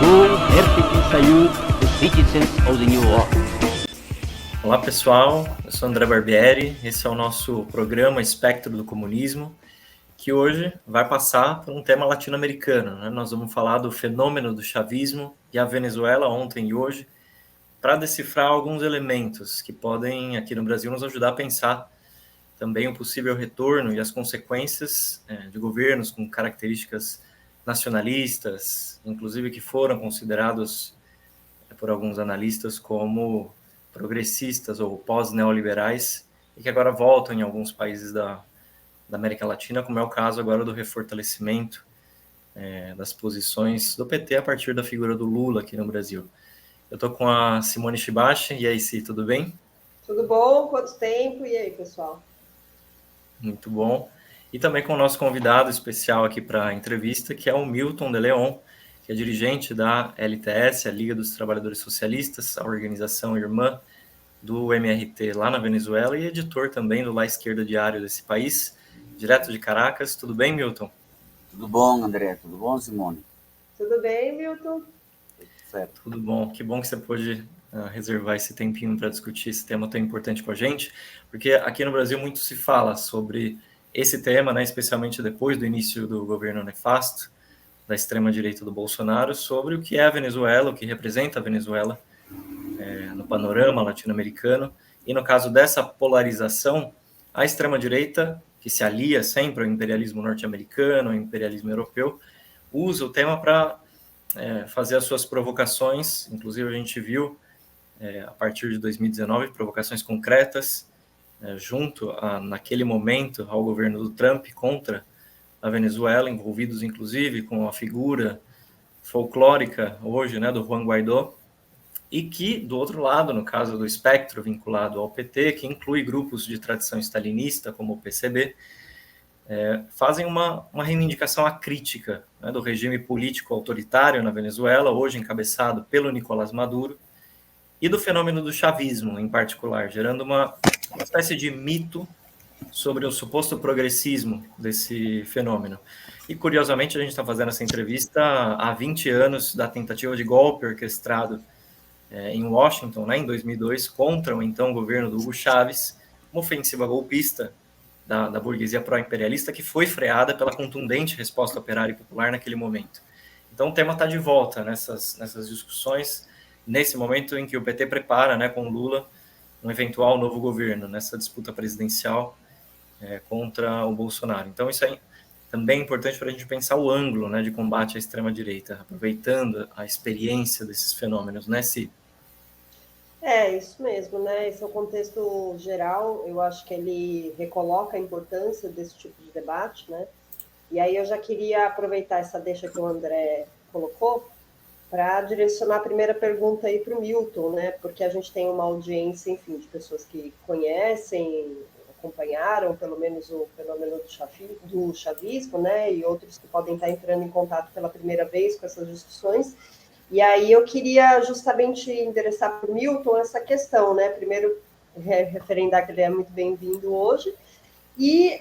full herzlichen Salut to citizens of the New York. Olá pessoal, eu sou André Barbieri, esse é o nosso programa Espectro do Comunismo, que hoje vai passar por um tema latino-americano, né? Nós vamos falar do fenômeno do chavismo e a Venezuela ontem e hoje, para decifrar alguns elementos que podem, aqui no Brasil, nos ajudar a pensar também o possível retorno e as consequências de governos com características nacionalistas, inclusive que foram considerados por alguns analistas como progressistas ou pós-neoliberais, e que agora voltam em alguns países da América Latina, como é o caso agora do refortalecimento das posições do PT a partir da figura do Lula aqui no Brasil. Eu estou com a Simone Shibashi. E aí, Si, tudo bem? Tudo bom? Quanto tempo? E aí, pessoal? Muito bom. E também com o nosso convidado especial aqui para a entrevista, que é o Milton de Leon, que é dirigente da LTS, a Liga dos Trabalhadores Socialistas, a organização irmã do MRT lá na Venezuela, e editor também do La Esquerda Diário desse país, direto de Caracas. Tudo bem, Milton? Tudo bom, André? Tudo bom, Simone? Tudo bem, Milton? Certo. Tudo bom. Que bom que você pôde reservar esse tempinho para discutir esse tema tão importante com a gente, porque aqui no Brasil muito se fala sobre esse tema, né, especialmente depois do início do governo nefasto da extrema-direita do Bolsonaro, sobre o que é a Venezuela, o que representa a Venezuela no panorama latino-americano. E no caso dessa polarização, a extrema-direita, que se alia sempre ao imperialismo norte-americano, ao imperialismo europeu, usa o tema para fazer as suas provocações. Inclusive, a gente viu, a partir de 2019, provocações concretas, junto, naquele momento, ao governo do Trump contra a Venezuela, envolvidos, inclusive, com a figura folclórica, hoje, né, do Juan Guaidó, e que, do outro lado, no caso do espectro vinculado ao PT, que inclui grupos de tradição stalinista, como o PCB, fazem uma reivindicação à crítica, né, do regime político autoritário na Venezuela, hoje encabeçado pelo Nicolás Maduro, e do fenômeno do chavismo, em particular, gerando uma espécie de mito sobre o suposto progressismo desse fenômeno. E, curiosamente, a gente está fazendo essa entrevista há 20 anos da tentativa de golpe orquestrado em Washington, né, em 2002, contra o então governo do Hugo Chávez, uma ofensiva golpista da burguesia pró-imperialista que foi freada pela contundente resposta operária e popular naquele momento. Então, o tema está de volta nessas discussões, nesse momento em que o PT prepara, né, com Lula, um eventual novo governo, nessa disputa presidencial contra o Bolsonaro. Então, isso é também importante para a gente pensar o ângulo, né, de combate à extrema-direita, aproveitando a experiência desses fenômenos, né, Si? Isso mesmo, né? Esse é o contexto geral. Eu acho que ele recoloca a importância desse tipo de debate, né? E aí eu já queria aproveitar essa deixa que o André colocou para direcionar a primeira pergunta aí para o Milton, né? Porque a gente tem uma audiência, enfim, de pessoas que conhecem, acompanharam pelo menos o fenômeno do chavismo, né? E outros que podem estar entrando em contato pela primeira vez com essas discussões. E aí eu queria justamente endereçar para o Milton essa questão, né? Primeiro, referendar que ele é muito bem-vindo hoje, e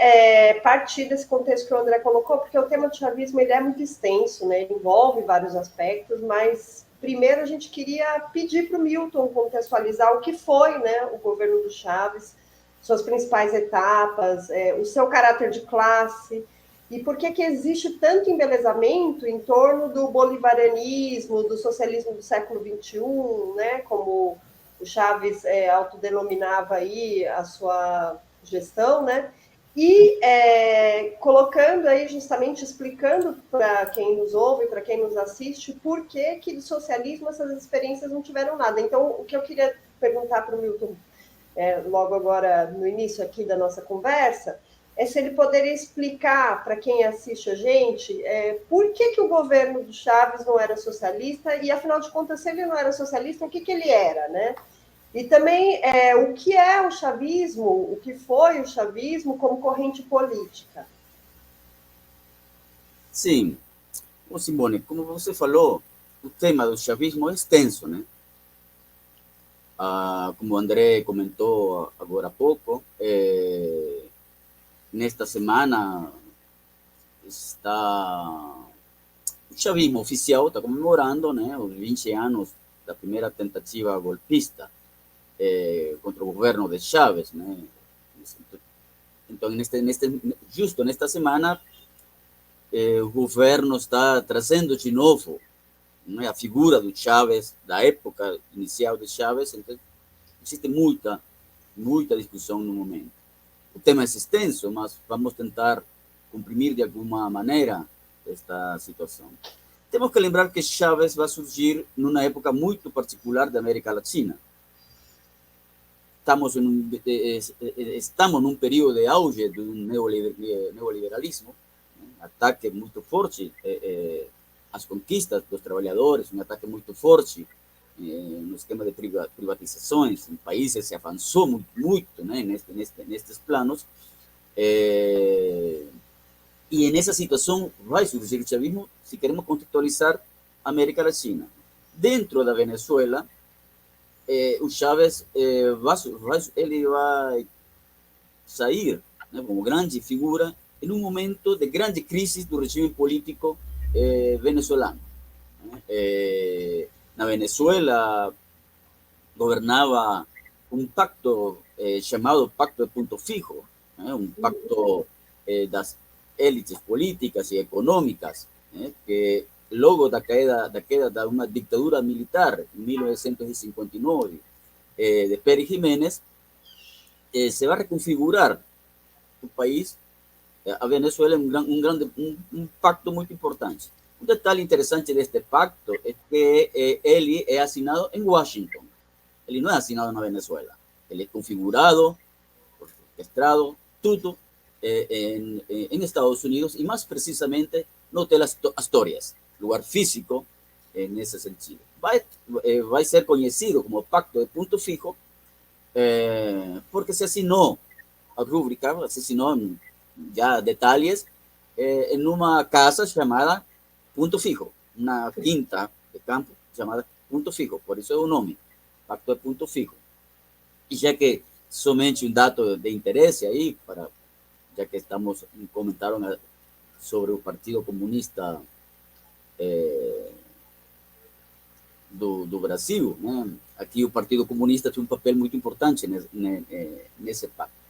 partir desse contexto que o André colocou, porque o tema do chavismo ele é muito extenso, né? Ele envolve vários aspectos, mas primeiro a gente queria pedir para o Milton contextualizar o que foi, né, o governo do Chávez, suas principais etapas, o seu caráter de classe, e por que existe tanto embelezamento em torno do bolivarianismo, do socialismo do século XXI, né, como o Chávez autodenominava aí a sua gestão, né, e colocando aí, justamente explicando para quem nos ouve, para quem nos assiste, por que do socialismo essas experiências não tiveram nada. Então, o que eu queria perguntar para o Milton, logo agora no início aqui da nossa conversa, é se ele poderia explicar para quem assiste a gente por que o governo do Chávez não era socialista e, afinal de contas, se ele não era socialista, o que ele era, né? E também o que é o chavismo, o que foi o chavismo como corrente política. Sim. Ô, Simone, como você falou, o tema do chavismo é extenso, né? Como o André comentou agora há pouco, nesta semana está o chavismo oficial está comemorando, né, os 20 anos da primeira tentativa golpista contra o governo de Chávez, né? Então, justo nesta semana, o governo está trazendo de novo, né, a figura do Chávez, da época inicial de Chávez. Então, existe muita discussão no momento. O tema é extenso, mas vamos tentar comprimir de alguma maneira esta situação. Temos que lembrar que Chávez vai surgir numa época muito particular da América Latina. Estamos num período de auge do neoliberalismo, ataque muito forte às conquistas dos trabalhadores, um ataque muito forte no esquema de privatizações. Em países se avançou muito, né, nestes planos, e nessa situação vai surgir o chavismo, se queremos contextualizar a América Latina. Dentro da Venezuela, o Chávez vai sair, né, como grande figura em um momento de grande crise do regime político venezuelano. Na Venezuela governava um pacto chamado Pacto de Punto Fijo, né, um pacto das élites políticas e econômicas, né, que logo da queda de uma ditadura militar em 1959 de Pérez Jiménez, se vai reconfigurar o país. A Venezuela é um pacto muito importante. Um detalhe interessante deste pacto é que ele é assinado em Washington. Ele não é assinado na Venezuela. Ele é configurado, orquestrado, tudo em Estados Unidos, e mais precisamente no Hotel Asturias, lugar físico nesse sentido. Vai ser conhecido como Pacto de Punto Fijo, porque se assinou a rúbrica, se assinou já detalhes em uma casa chamada Punto Fijo, uma quinta de campo chamada Punto Fijo, por isso é o nome, Pacto de Punto Fijo. E já que somente um dado de interesse aí, já que comentaram sobre o Partido Comunista do Brasil, né? Aqui o Partido Comunista tem um papel muito importante nesse pacto.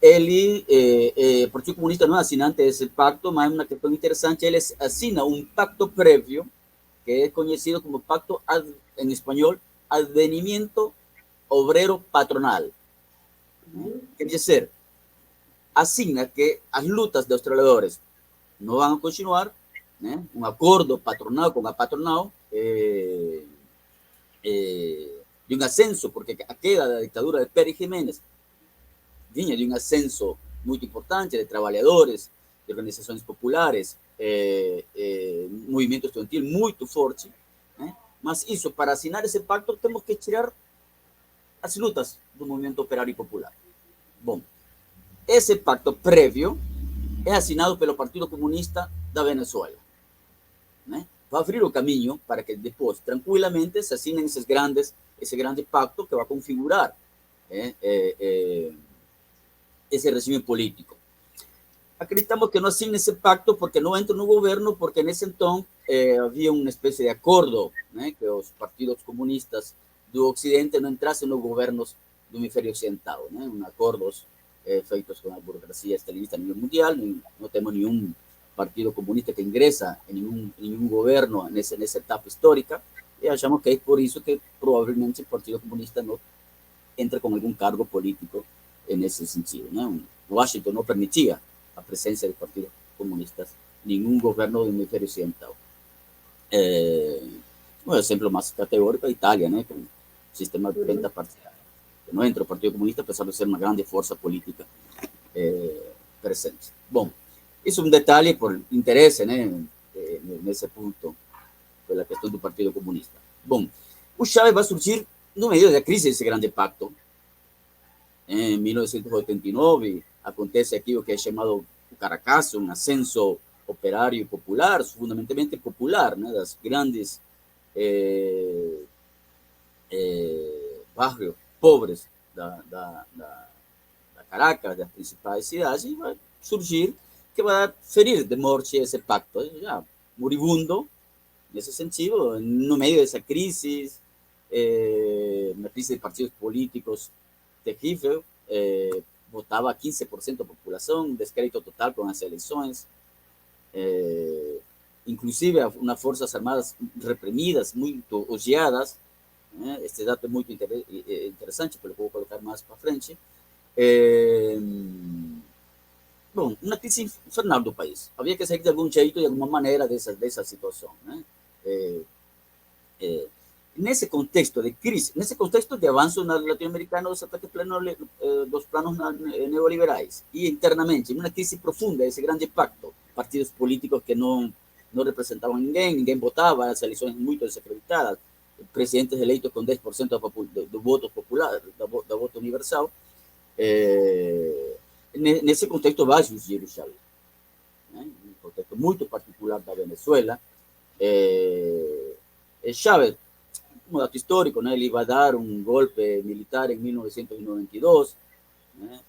O Partido Comunista não é assinante desse pacto, mas uma questão interessante, ele assina um pacto prévio, que é conhecido como pacto, em espanhol, Advenimiento Obrero Patronal. Quer dizer, assina que as lutas dos trabalhadores não vão continuar, né? Um acordo patronal com a patronal, de um ascenso, porque a queda da ditadura de Pérez Jiménez vinha de um ascenso muito importante de trabalhadores, de organizações populares, movimento estudantil muito forte, né? Mas isso, para assinar esse pacto, temos que tirar as lutas do movimento operário popular. Bom, esse pacto prévio é assinado pelo Partido Comunista da Venezuela, né? Vai abrir o caminho para que depois, tranquilamente, se assinem esse grande pacto que vai configurar esse regime político. Acreditamos que não assinem esse pacto porque não entram no governo, porque nesse então havia uma espécie de acordo, né, que os partidos comunistas do Ocidente não entrassem nos governos do hemisfério ocidental, né, acordos feitos com a burocracia estalinista a nível mundial. Não temos nenhum partido comunista que ingressa em nenhum governo nessa etapa histórica, e achamos que é por isso que provavelmente o Partido Comunista não entra com algum cargo político nesse sentido, né? Washington não permitia a presença de partidos comunistas em nenhum governo do hemisfério ocidental. Um exemplo mais categórico é a Itália, né, com o sistema de renda parcial. Não entra o Partido Comunista, apesar de ser uma grande força política presente. Bom, isso é um detalhe por interesse, né, nesse ponto, pela questão do Partido Comunista. Bom, o Chávez vai surgir no meio da crise desse grande pacto. Em 1989, acontece aqui o que é chamado o Caracazo, um ascenso operário popular, fundamentalmente popular, né, das grandes bairros pobres da Caracas, das principais cidades, e vai surgir que vai ferir de morte esse pacto. Já moribundo, en ese sentido, en medio de esa crisis, una crisis de partidos políticos terrível, votaba 15% de população, descrédito total com as eleições, inclusive umas forças armadas reprimidas, muito odiadas. Este dato é muito interessante, porque eu vou colocar mais para frente. Bom, uma crise infernal do país. Havia que sair de algum jeito, de alguma maneira, dessa situação. Né? Nesse contexto de crise, nesse contexto de avanço latino-americano dos ataques dos planos neoliberais, e internamente, uma crise profunda, esse grande pacto, partidos políticos que não representavam ninguém votava, as eleições muito desacreditadas, presidentes eleitos com 10% do voto popular, da voto universal. Nesse contexto vai surgir o Chávez, né? Um contexto muito particular da Venezuela. Chávez, um dato histórico, né? Ele vai dar um golpe militar em 1992, né?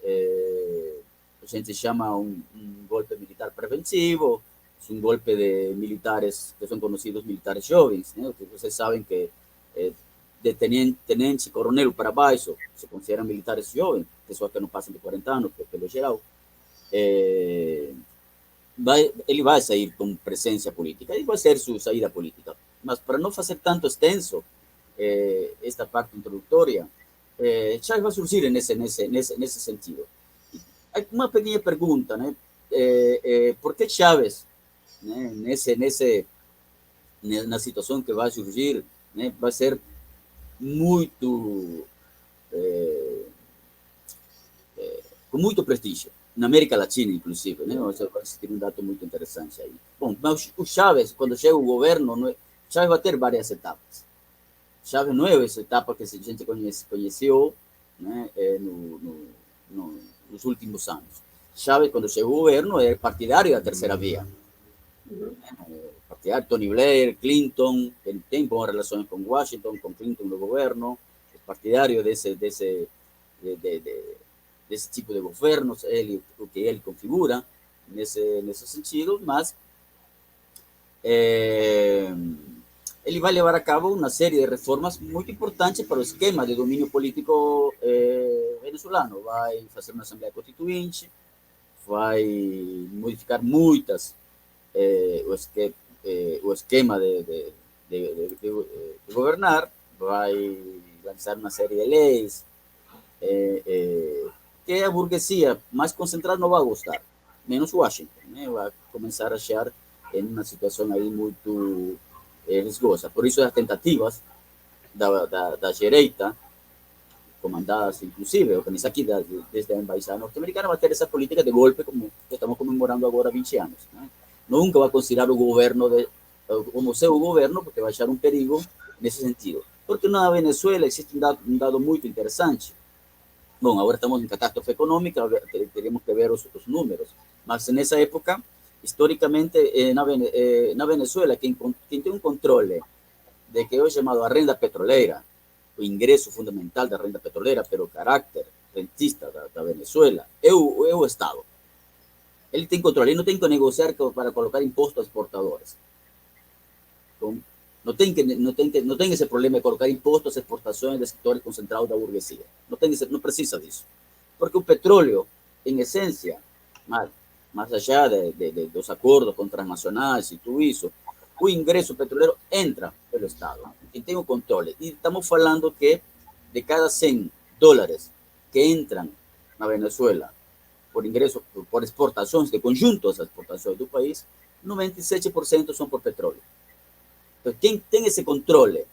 A gente chama um golpe militar preventivo, é um golpe de militares que são conhecidos militares jovens, né? Que vocês sabem que de tenente coronel para baixo se consideram militares jovens, pessoas que não passam de 40 anos, pelo geral. Ele vai sair com presença política, e vai ser sua saída política. Mas para não fazer tanto extenso esta parte introdutória, já vai surgir nesse sentido. Uma pequena pergunta, né? Por que Chávez, né, na situação que vai surgir, né, vai ser muito com muito prestígio na América Latina, inclusive, né? Vai existir um dado muito interessante aí. Bom, mas o Chávez, quando chega o governo, Chávez vai ter várias etapas. Chávez não é essa etapa que a gente conheceu, né, nos últimos anos. Chávez, quando chegou ao governo, é partidário da terceira via. Partidário Tony Blair, Clinton, que tem boas relações com Washington, com Clinton no governo, é partidário desse tipo de governos, o que ele configura nesse sentido, mas ele vai levar a cabo uma série de reformas muito importantes para o esquema de domínio político venezuelano. Vai fazer uma Assembleia Constituinte, vai modificar muitas o esquema de governar, vai lançar uma série de leis que a burguesia mais concentrada não vai gostar, menos Washington, né? Vai começar a achar em uma situação aí muito riscosa. Por isso as tentativas da direita, comandadas inclusive, organizadas aqui desde a embaixada norte-americana, vai ter essa política de golpe, como estamos comemorando agora há 20 anos. Né? Nunca vai considerar o governo como seu governo, porque vai achar um perigo nesse sentido. Porque na Venezuela existe um dado muito interessante. Bom, agora estamos em catástrofe econômica, teríamos que ver os números, mas nessa época, historicamente, na Venezuela, quem tem um controle de que é chamado a renda petroleira, o ingresso fundamental da renda petroleira, pelo caráter rentista da Venezuela, é o Estado. Ele tem controle, ele não tem que negociar para colocar impostos a exportadores. Então, não tem esse problema de colocar impostos a exportações de setores concentrados da burguesia. Não precisa disso. Porque o petróleo, em essência, mais allá dos acordos com transnacionais e tudo isso, o ingresso petroleiro entra pelo Estado. Quem tem o controle. E estamos falando que de cada $100 que entram na Venezuela por ingresso, por exportações, de conjuntos das exportações do país, 97% são por petróleo. Então, quem tem esse controle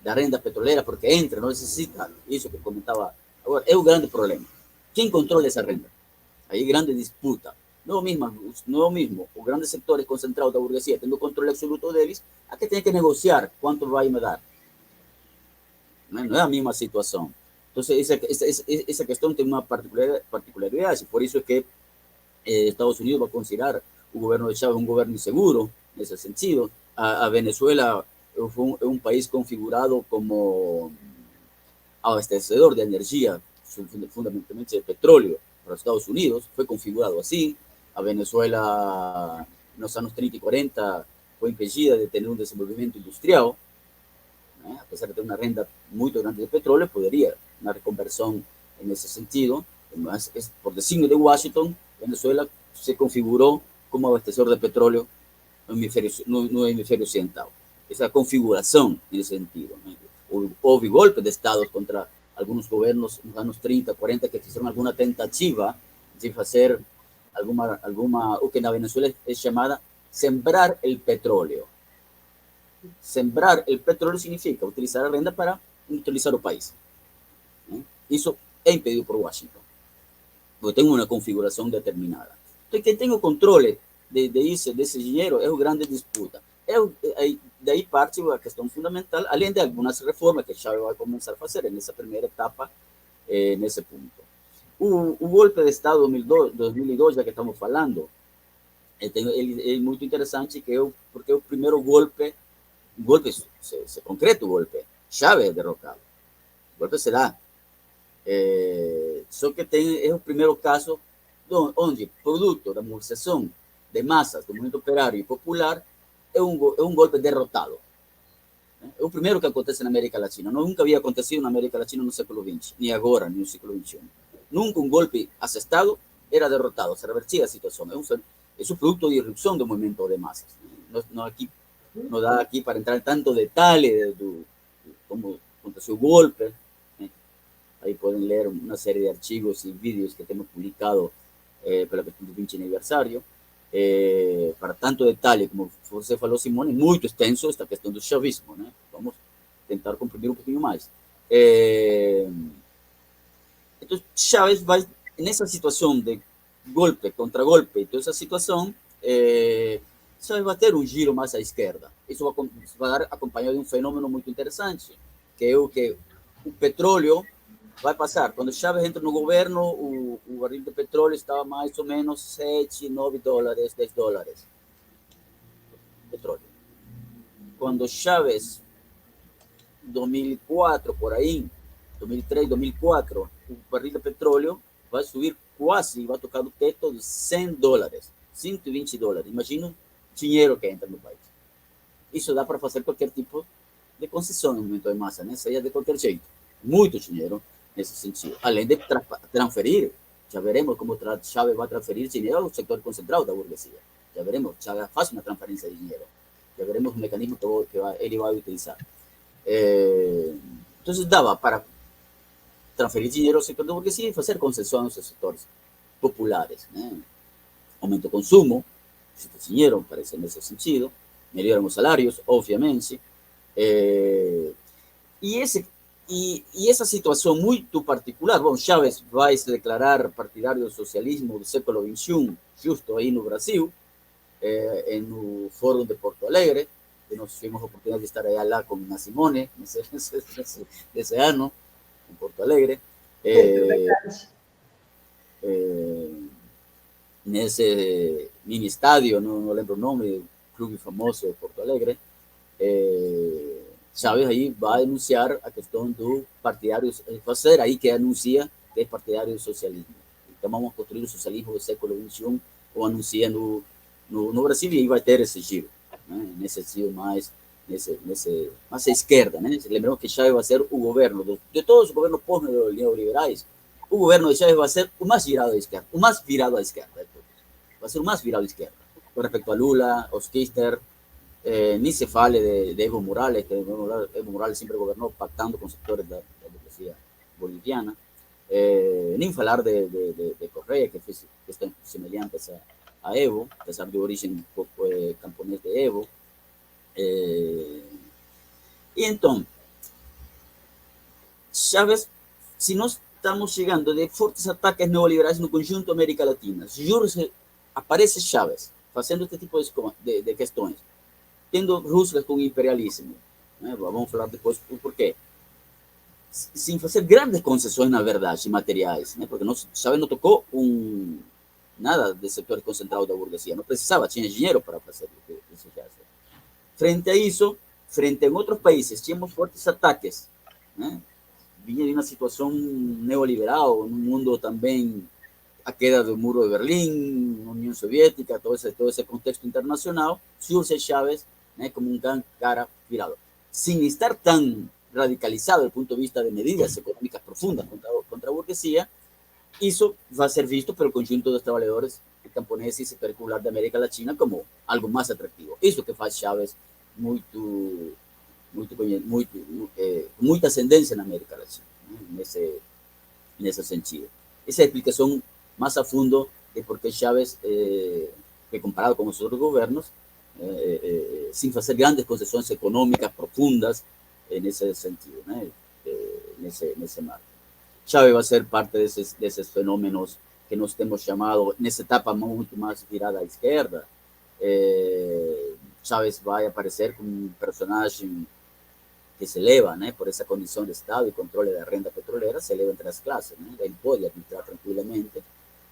da renda petroleira, porque entra, não necessita, isso que comentava agora, é o grande problema. Quem controla essa renda? Aí grande disputa. Não é o mesmo os grandes setores concentrados da burguesia, tendo o controle absoluto deles, a que tem que negociar quanto vai me dar. Não é a mesma situação. Então, essa questão tem uma particularidade, por isso é que Estados Unidos vai considerar o governo de Chávez um governo inseguro, nesse sentido. A Venezuela é um país configurado como abastecedor de energia, fundamentalmente de petróleo, para os Estados Unidos, foi configurado assim. A Venezuela nos anos 30 e 40 foi impedida de ter um desenvolvimento industrial, né? Apesar de ter uma renda muito grande de petróleo, poderia uma reconversão nesse sentido, mas por designio de Washington, Venezuela se configurou como abastecedor de petróleo no hemisfério occidental. Essa configuração nesse sentido, né? Houve golpe de Estado contra alguns governos nos anos 30, 40 que fizeram alguma tentativa de fazer o que na Venezuela é chamada sembrar el petróleo. Sembrar el petróleo significa utilizar a renda para industrializar o país. Isso é impedido por Washington, porque tem uma configuração determinada. Então, quem tem o controle desse dinheiro é a grande disputa. Daí parte a questão fundamental, além de algumas reformas que Chávez vai começar a fazer nessa primeira etapa, nesse ponto. O golpe de Estado 2002, já que estamos falando, ele é muito interessante, porque é o primeiro golpe se concreta o golpe. Chávez é derrocado. O golpe se dá. Só que é o primeiro caso onde, produto da mobilização de massas do movimento operário e popular, é um golpe derrotado. É o primeiro que acontece na América Latina. Nunca havia acontecido na América Latina no século XX, nem agora, nem no século XXI. Nunca um golpe assestado era derrotado, se revertia a situação. É um produto de irrupção do movimento de massas. Não dá aqui para entrar em tanto detalhe de como aconteceu o golpe. Aí podem ler uma série de artigos e vídeos que temos publicado pela questão do 20 aniversário. Para tanto detalhe, como você falou, Simone, muito extenso esta questão do chavismo, né? Vamos tentar comprimir um pouquinho mais. Então, Chávez vai, nessa situação de golpe contra golpe, toda essa situação, Chávez vai ter um giro mais à esquerda. Isso vai dar acompanhado de um fenômeno muito interessante, que é o que o petróleo vai passar. Quando Chávez entra no governo, o barril de petróleo estava mais ou menos 7, 9 dólares, 10 dólares. Petróleo. Quando Chávez, 2004, por aí, 2003, 2004, o barril de petróleo vai subir quase, vai tocar o teto de 100 dólares, 120 dólares. Imagina o dinheiro que entra no país. Isso dá para fazer qualquer tipo de concessão no movimento de massa, né? Seja de qualquer jeito. Muito dinheiro nesse sentido. Além de transferir, já veremos como Chávez vai transferir dinheiro ao setor concentrado da burguesia. Já veremos, Chávez faz uma transferência de dinheiro. Já veremos o mecanismo que ele vai utilizar. Então, dava para transferir dinheiro ao setor da burguesia e fazer concessões aos setores populares, né? Aumento do consumo, dinheiro, parece nesse sentido, melhoram os salários, obviamente. E essa situação muito particular, bom, Chávez vai se declarar partidário do socialismo do século XXI, justo aí no Brasil, no Fórum de Porto Alegre, que nós tivemos a oportunidade de estar lá com a Simone nesse ano, em Porto Alegre. Nesse mini estádio, não lembro o nome, clube famoso de Porto Alegre, Chávez aí vai anunciar a questão do partidário, fazer aí que anuncia que é partidário do socialismo. Então vamos construir o socialismo do século XXI, ou anuncia no Brasil, e aí vai ter esse giro, né? Nesse sentido mais à esquerda, né? Lembramos que Chávez vai ser o governo, de todos os governos pós-neoliberais, o governo de Chávez vai ser o mais virado à esquerda, vai ser o mais virado à esquerda, com respeito a Lula, aos Kirchner. Ni se fale de Evo Morales, que Evo Morales sempre governou pactando com setores da burguesia boliviana, nem falar de Correa, que fez questões semelhantes a Evo, apesar de origem um pouco camponês de Evo. E então, Chávez, se nós estamos chegando de fortes ataques neoliberais no conjunto da América Latina, aparece Chávez fazendo este tipo de questões, tendo Rússia com imperialismo, né? Vamos falar depois o porquê. Sem fazer grandes concessões, na verdade, materiais, né? Porque Chávez não tocou nada de setor concentrado da burguesia, não precisava, tinha dinheiro para fazer o que desejava. Frente a isso, frente a outros países, tínhamos fortes ataques, né? Vinha de uma situação neoliberal, num mundo também a queda do Muro de Berlim, União Soviética, todo esse contexto internacional, surge Chávez, né, como um cara virado. Sin estar tan radicalizado desde el punto de vista de medidas económicas profundas contra la burguesía, eso va a ser visto por el conjunto de los trabajadores camponeses y peculiar de América Latina como algo más atractivo. Eso que hace Chávez mucha ascendencia en América Latina, ¿no? En ese sentido. Esa explicación más a fondo de por qué Chávez, que comparado con los otros gobiernos, sin hacer grandes concesiones económicas profundas en ese sentido, ¿no? En ese marco. Chávez va a ser parte de esos fenómenos que nos hemos llamado, en esa etapa mucho más virada a izquierda. Chávez va a aparecer como un personaje que se eleva, ¿no? Por esa condición de Estado y control de la renta petrolera, se eleva entre las clases, ¿no? Él puede arbitrar tranquilamente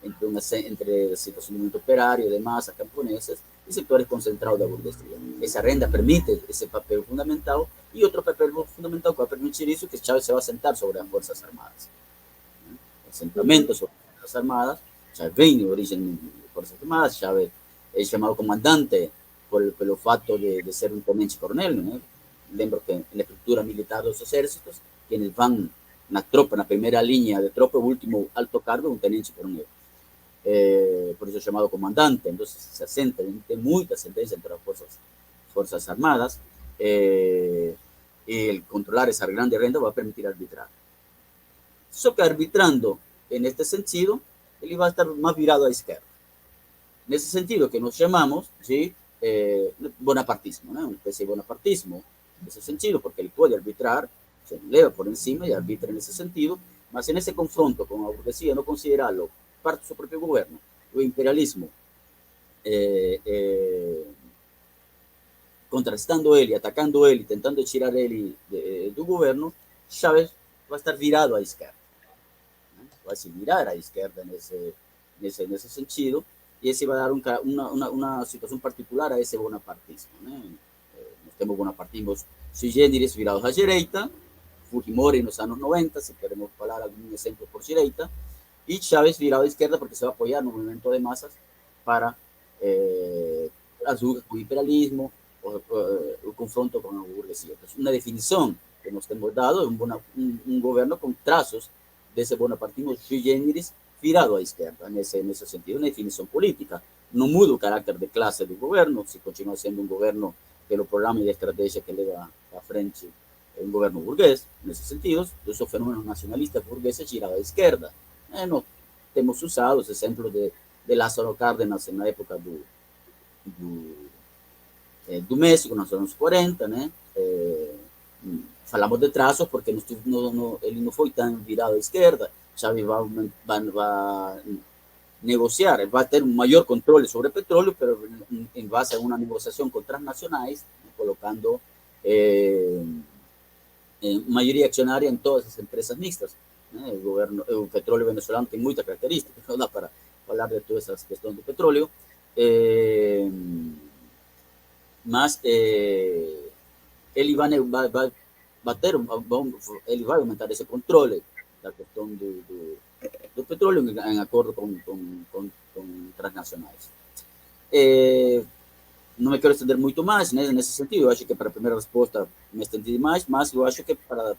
entre la situación del movimiento operario, de masas camponesas y sectores concentrados de la burguesía. Esa renta permite ese papel fundamental, y otro papel fundamental que va a permitir eso, que Chávez se va a sentar sobre las Fuerzas Armadas. El asentamiento sobre las Fuerzas Armadas, Chávez viene de origen de Fuerzas Armadas, Chávez es llamado comandante por el fato de ser un teniente coronel, ¿no? Lembro que en la estructura militar de los ejércitos, quienes van na tropa, na primera línea de tropa, el último alto cargo, un teniente coronel. Por eso es llamado comandante. Entonces se asenta, tiene mucha ascendencia entre las fuerzas armadas, y el controlar esa grande renta va a permitir arbitrar. Solo que arbitrando en este sentido, él va a estar más virado a izquierda. En ese sentido que nos llamamos, ¿sí? Bonapartismo, ¿no? Una especie de bonapartismo, en ese sentido, porque él puede arbitrar, se eleva por encima y arbitra en ese sentido, mas en ese confronto con la burguesía no considerarlo parte de su propio gobierno, el imperialismo, contrastando él y atacando él, intentando tirar él del gobierno, Chávez va a estar virado a izquierda, ¿no? Va a virar a izquierda en ese sentido, y ese va a dar una situación particular a ese bonapartismo, ¿no? Tenemos bonapartismos sui generis virados a direita, Fujimori en los años 90, si queremos hablar algún ejemplo por direita, y Chávez virado a izquierda porque se va a apoyar en un movimiento de masas para las luchas con el imperialismo o el confronto con la burguesía. Entonces, una definición que nos hemos dado es un gobierno con trazos de ese bonapartismo sui generis virado a izquierda, en ese sentido, una definición política. No muda el carácter de clase del gobierno, si continúa siendo un gobierno que los programas y estrategia que le va a frente un gobierno burgués, en ese sentido, esos fenómenos nacionalistas burgueses girados a izquierda. No, hemos usado los ejemplos de Lázaro Cárdenas en la época do México, en los años 40, ¿no? Falamos de trazos porque él no fue tan virado a izquierda. Chávez va a negociar, va a tener un mayor control sobre el petróleo, pero en base a una negociación con transnacionales, colocando mayoría accionaria en todas las empresas mixtas. El petróleo venezolano tiene muchas características, no da para hablar de todas esas cuestiones de petróleo, mas él va a aumentar ese control, la cuestión del petróleo en acuerdo con transnacionales. No me quiero extender mucho más en ese sentido. Yo acho que para a primeira resposta me estendi mais, mas eu acho que para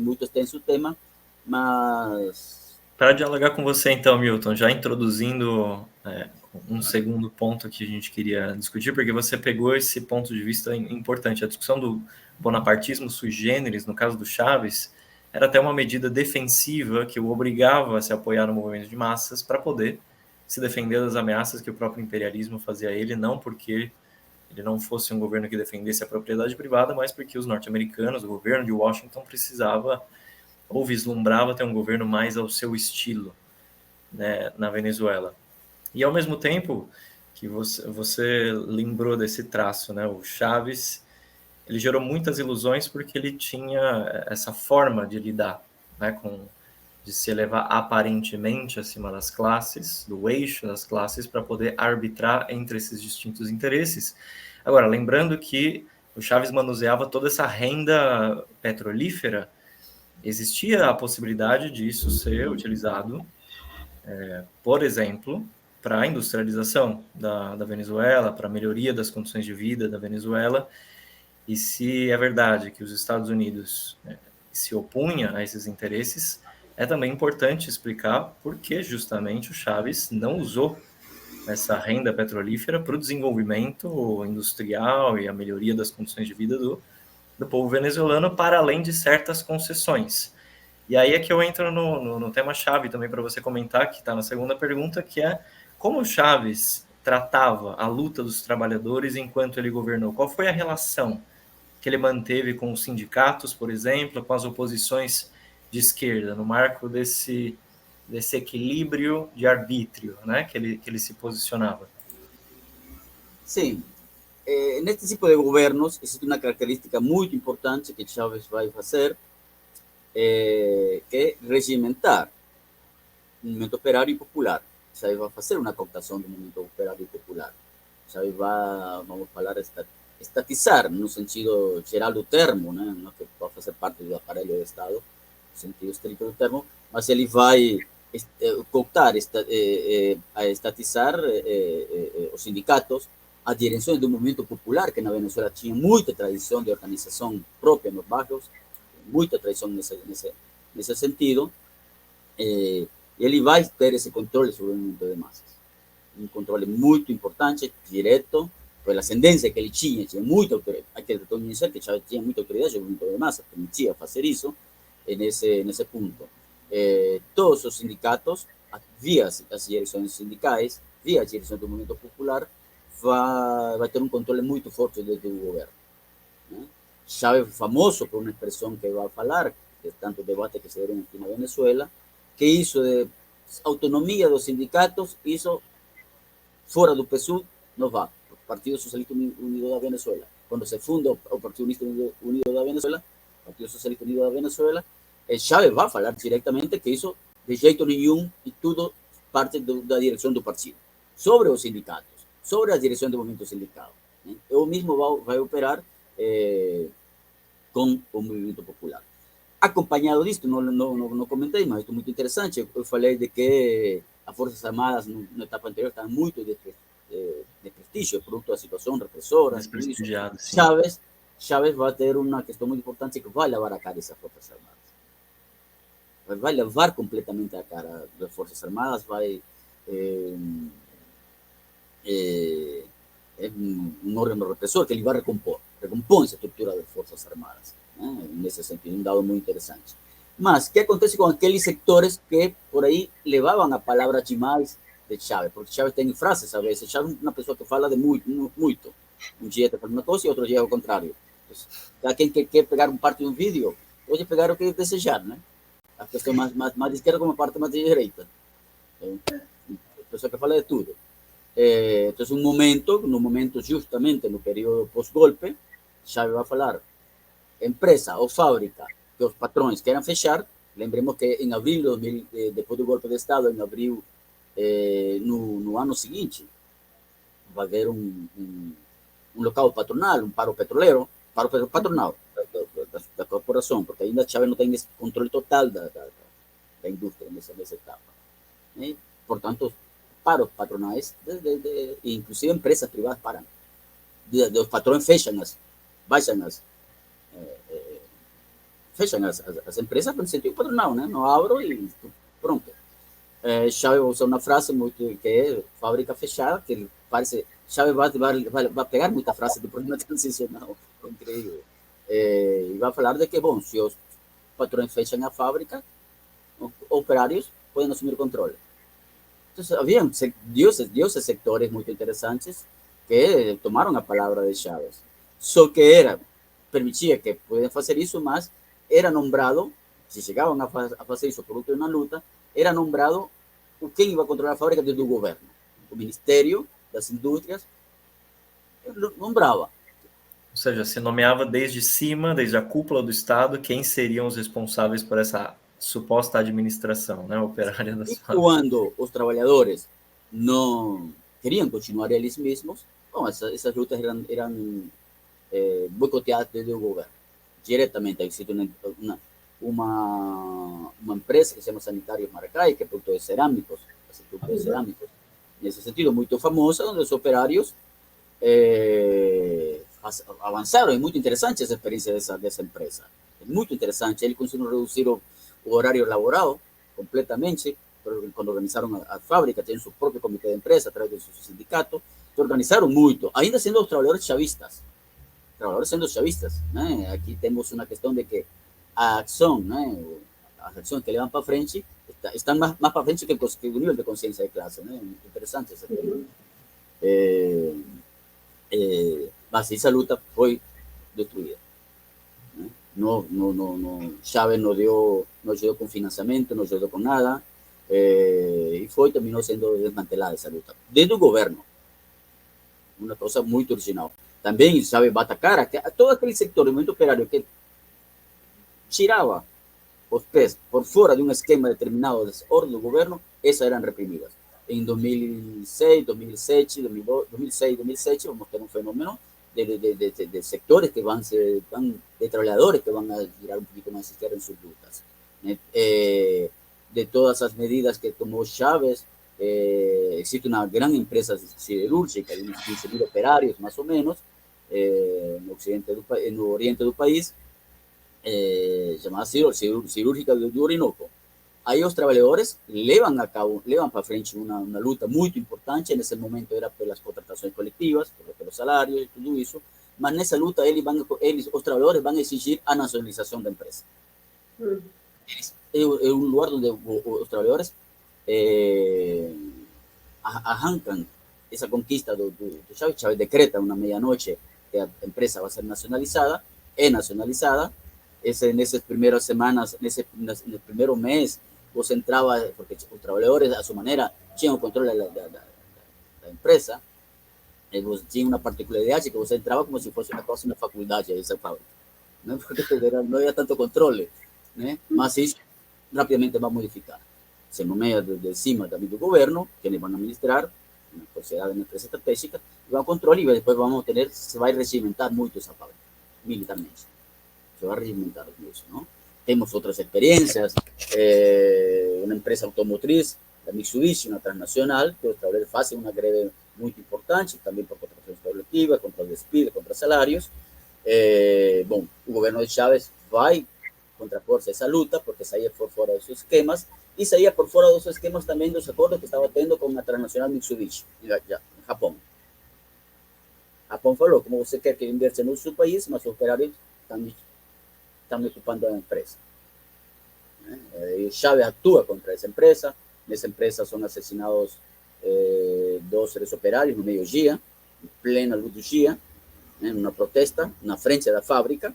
muito extenso o tema, mas... Para dialogar com você então, Milton, já introduzindo um segundo ponto que a gente queria discutir, porque você pegou esse ponto de vista importante. A discussão do bonapartismo sui generis, no caso do Chávez, era até uma medida defensiva que o obrigava a se apoiar no movimento de massas para poder se defender das ameaças que o próprio imperialismo fazia a ele, não porque ele não fosse um governo que defendesse a propriedade privada, mas porque os norte-americanos, o governo de Washington, precisava ou vislumbrava ter um governo mais ao seu estilo, né, na Venezuela. E, ao mesmo tempo, que você lembrou desse traço, né, o Chávez, ele gerou muitas ilusões porque ele tinha essa forma de lidar, né, de se elevar aparentemente acima das classes, do eixo das classes, para poder arbitrar entre esses distintos interesses. Agora, lembrando que o Chávez manuseava toda essa renda petrolífera, existia a possibilidade disso ser utilizado por exemplo, para a industrialização da Venezuela, para a melhoria das condições de vida da Venezuela. E se é verdade que os Estados Unidos se opunha a esses interesses, é também importante explicar por que justamente o Chávez não usou essa renda petrolífera para o desenvolvimento industrial e a melhoria das condições de vida do povo venezuelano, para além de certas concessões. E aí é que eu entro no tema-chave também para você comentar, que está na segunda pergunta, que é como o Chávez tratava a luta dos trabalhadores enquanto ele governou? Qual foi a relação que ele manteve com os sindicatos, por exemplo, com as oposições de esquerda, no marco desse equilíbrio de arbítrio, né, que ele se posicionava? Sim. Neste tipo de governos existe uma característica muito importante que Chávez vai fazer, que é regimentar o movimento operário e popular. Chávez vai fazer uma cooptação do movimento operário e popular. Chávez vai, vamos falar, estatizar, no sentido geral do termo, né? Não que vai fazer parte do aparelho do Estado, no sentido estrito do termo, mas ele vai cooptar, estatizar os sindicatos, as direções do movimento popular, que na Venezuela tinha muita tradição de organização própria nos bairros, muita tradição nesse sentido, e ele vai ter esse controle sobre o movimento de massas. Um controle muito importante, direto, pela ascendência que ele tinha muita autoridade. Hay que reconhecer que Chávez tinha muita autoridade sobre o movimento de massas, permitia fazer isso nesse ponto. Todos os sindicatos, via as direções sindicais, via a direção do movimento popular, vai ter um controle muito forte do governo. Né? Chávez é famoso por uma expressão que vai falar, de tanto debate que se deram aqui na Venezuela, que isso de autonomia dos sindicatos, isso fora do PSUV não vai. O Partido Socialista Unido da Venezuela, quando se funda o Partido Unido da Venezuela, Partido Socialista Unido da Venezuela, Chávez vai falar diretamente que isso de jeito nenhum e tudo parte da direção do partido, sobre os sindicatos, sobre a direção do movimento sindical. Né? Eu mesmo vai operar com o movimento popular. Acompanhado disto, não comentei, mas é muito interessante, eu falei de que as Forças Armadas, na etapa anterior, estavam muito de prestígio, produto da situação repressora. Chávez vai ter uma questão muito importante que vai levar a cara essas Forças Armadas. Vai levar completamente a cara das Forças Armadas, vai um órgão repressor que ele vai recompõe essa estrutura das Forças Armadas, né? Nesse sentido, um dado muito interessante. Mas, o que acontece com aqueles sectores que por aí levavam a palavra demais de Chávez? Porque Chávez tem frases, a vezes. Chávez é uma pessoa que fala de muito. Um dia está falando uma coisa e outro dia é o contrário. Então, quem quer pegar parte de um vídeo, pode pegar o que desejar, né? A pessoa mais de esquerda como a parte mais de direita. A pessoa que fala de tudo. Então, no momento justamente no período pós-golpe, Chávez vai falar empresa ou fábrica que os patrões queiram fechar. Lembremos que em abril, depois do golpe de Estado, em abril, no ano seguinte, vai haver um local patronal, um paro petroleiro, paro patronal da corporação, porque ainda Chávez não tem esse controle total da indústria nessa etapa. E, portanto, paros patronais, inclusive empresas privadas param. Os patrões fecham as empresas no sentido patronal, né? Não abro e pronto. Chávez usa uma frase muito que é fábrica fechada, que ele parece... Chávez vai pegar muita frase do programa transicional, incrível. E vai falar de que, bom, se os patrões fecham a fábrica, operários podem assumir o controle. Então, havia diversos sectores muito interessantes que tomaram a palavra de Chávez. Só que permitia que pudessem fazer isso, mas era nombrado, se chegavam a fazer isso por uma luta, era nombrado quem ia controlar a fábrica desde o governo. O Ministério das Indústrias nombrava. Ou seja, se nomeava desde cima, desde a cúpula do Estado, quem seriam os responsáveis por essa suposta administração, né, operária das fábricas. E quando os trabalhadores não queriam continuar eles mesmos, bom, essas lutas eram boicoteadas desde o governo. Diretamente, existe uma empresa que se chama Sanitários Maracay, que é produtor de cerâmicos, grupos cerámicos. Nesse sentido, muito famosa, onde os operários avançaram. É muito interessante essa experiência dessa empresa. É muito interessante. Eles conseguiram reduzir o horário laboral completamente, quando organizaram a fábrica, tem seu próprio comitê de empresa, através do seu sindicato, se organizaram muito, ainda sendo os trabalhadores chavistas. Trabalhadores sendo chavistas, né? Aqui temos uma questão de que a ação, né? As ações que levam para frente estão mais para frente que o nível de consciência de classe, né? Muito interessante esse tema. Mas essa luta foi destruída. Né? Chávez não ajudou com financiamento, não ajudou com nada, e terminou sendo desmantelada essa luta. Desde o governo, uma coisa muito original. Também Chávez bate a cara que todo aquele setor do movimento operário que tirava os pés por fora de um esquema determinado de ordem do governo, essas eram reprimidas. Em 2006, 2007, 2007, vamos ter um fenômeno de sectores que de trabalhadores que van a girar un poquito más izquierda en sus lutas. De todas las medidas que tomó Chávez, existe una gran empresa siderúrgica de unos 15.000 operarios más o menos en el oriente del país, llamada Siderúrgica do Orinoco. Aí os trabalhadores levam para frente uma luta muito importante. Nesse momento era pelas contratações coletivas, pelos salários e tudo isso. Mas nessa luta os trabalhadores vão exigir a nacionalização da empresa. É um lugar onde os trabalhadores arrancam essa conquista do Chávez. Chávez decreta uma meia-noite que a empresa vai ser nacionalizada. É nacionalizada. Nessas primeiras semanas, no primeiro mês, você entrava, porque os trabalhadores, a sua maneira, tinham o controle da empresa, e você tinha uma particularidade que você entrava como se fosse quase uma faculdade dessa fábrica, né? Porque não havia tanto controle, né? Mas isso rapidamente vai modificar. Se nomeia de cima também do governo, que eles vão administrar, uma sociedade, uma empresa estratégica, e vai controle, e depois se vai regimentar muito essa fábrica, militarmente. Se vai regimentar isso, não? Temos outras experiências, uma empresa automotriz, da Mitsubishi, uma transnacional, que os trabalhadores fazem uma greve muito importante, também por contratações coletivas, contra o despido, contra salários. Bom, o governo de Chávez vai contrapor essa luta, porque saía por fora dos esquemas, e saía por fora dos esquemas também dos acordos que estava tendo com a transnacional Mitsubishi, no Japão. Japão falou, como você quer que investe no seu país, mas os operários estão ocupando a empresa. Chávez atua contra essa empresa. Nessa empresa são assassinados 2 operários no meio-dia, em plena luz do dia, numa protesta, na frente da fábrica,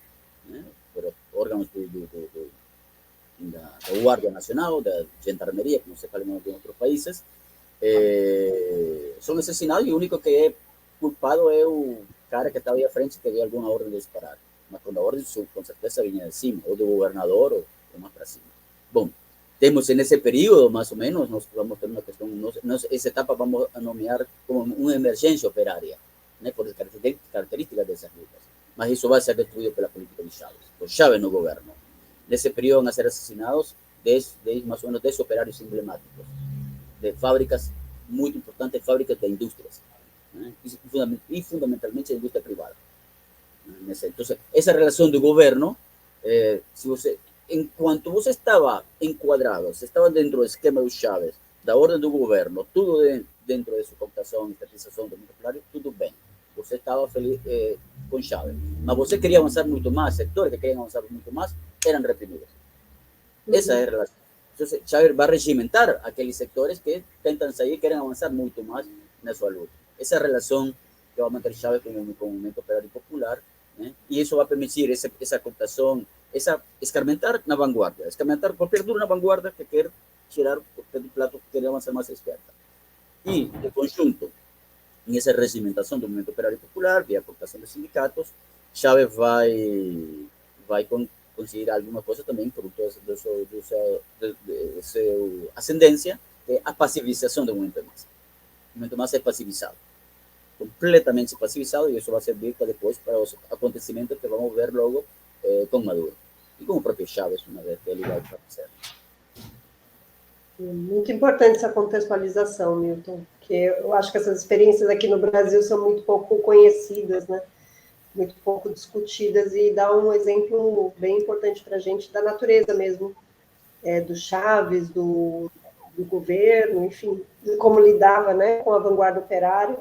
por órgãos da Guardia Nacional, da Gendarmeria, como se fala em outros países. São assassinados e o único que é culpado é o cara que estava aí à frente, que deu alguma ordem de disparar. Mas quando a ordem, com certeza, vinha de cima, ou do governador, ou mais para cima. Bom, temos nesse período, mais ou menos, nós vamos ter uma questão, essa etapa vamos a nomear como uma emergência operária, né, por as características dessas lutas. Mas isso vai ser destruído pela política de Chávez, por Chávez no governo. Nesse período vão ser assassinados mais ou menos 10 operários emblemáticos, de fábricas muito importantes, fábricas de indústrias, né, e fundamentalmente de indústria privada. Entonces, esa relación de gobierno, en cuanto você estaba encuadrado, se estaba dentro del esquema de Chávez, da orden do governo, tudo dentro de su computação, estatização do mundo operário, tudo bem. Você estava feliz com Chávez. Mas você queria avançar muito mais, setores que queriam avançar muito mais, eram reprimidos. Essa é a relação. Então, Chávez vai regimentar aqueles setores que tentam sair e querem avançar muito mais na sua luta. Essa é a relação que vai manter Chávez com o movimento operário popular, né? E isso vai permitir essa computação, escarmentar na vanguarda, escarmentar qualquer duro na vanguarda que quer tirar o pé do plato, que quer avançar mais à esquerda. E, de conjunto, em essa regimentação do movimento operário popular, via computação de sindicatos, Chávez vai conseguir alguma coisa também, fruto de sua ascendência, que é a pacificação do movimento de massa. O movimento de massa é pacificado, completamente pacificado, e isso vai servir depois para os acontecimentos que vamos ver logo com Maduro. E com o próprio Chávez, uma vez que ele vai aparecer. Muito importante essa contextualização, Milton, porque eu acho que essas experiências aqui no Brasil são muito pouco conhecidas, né? Muito pouco discutidas, e dá um exemplo bem importante para a gente da natureza mesmo, do Chaves, do governo, enfim, de como lidava, né, com a vanguarda operária.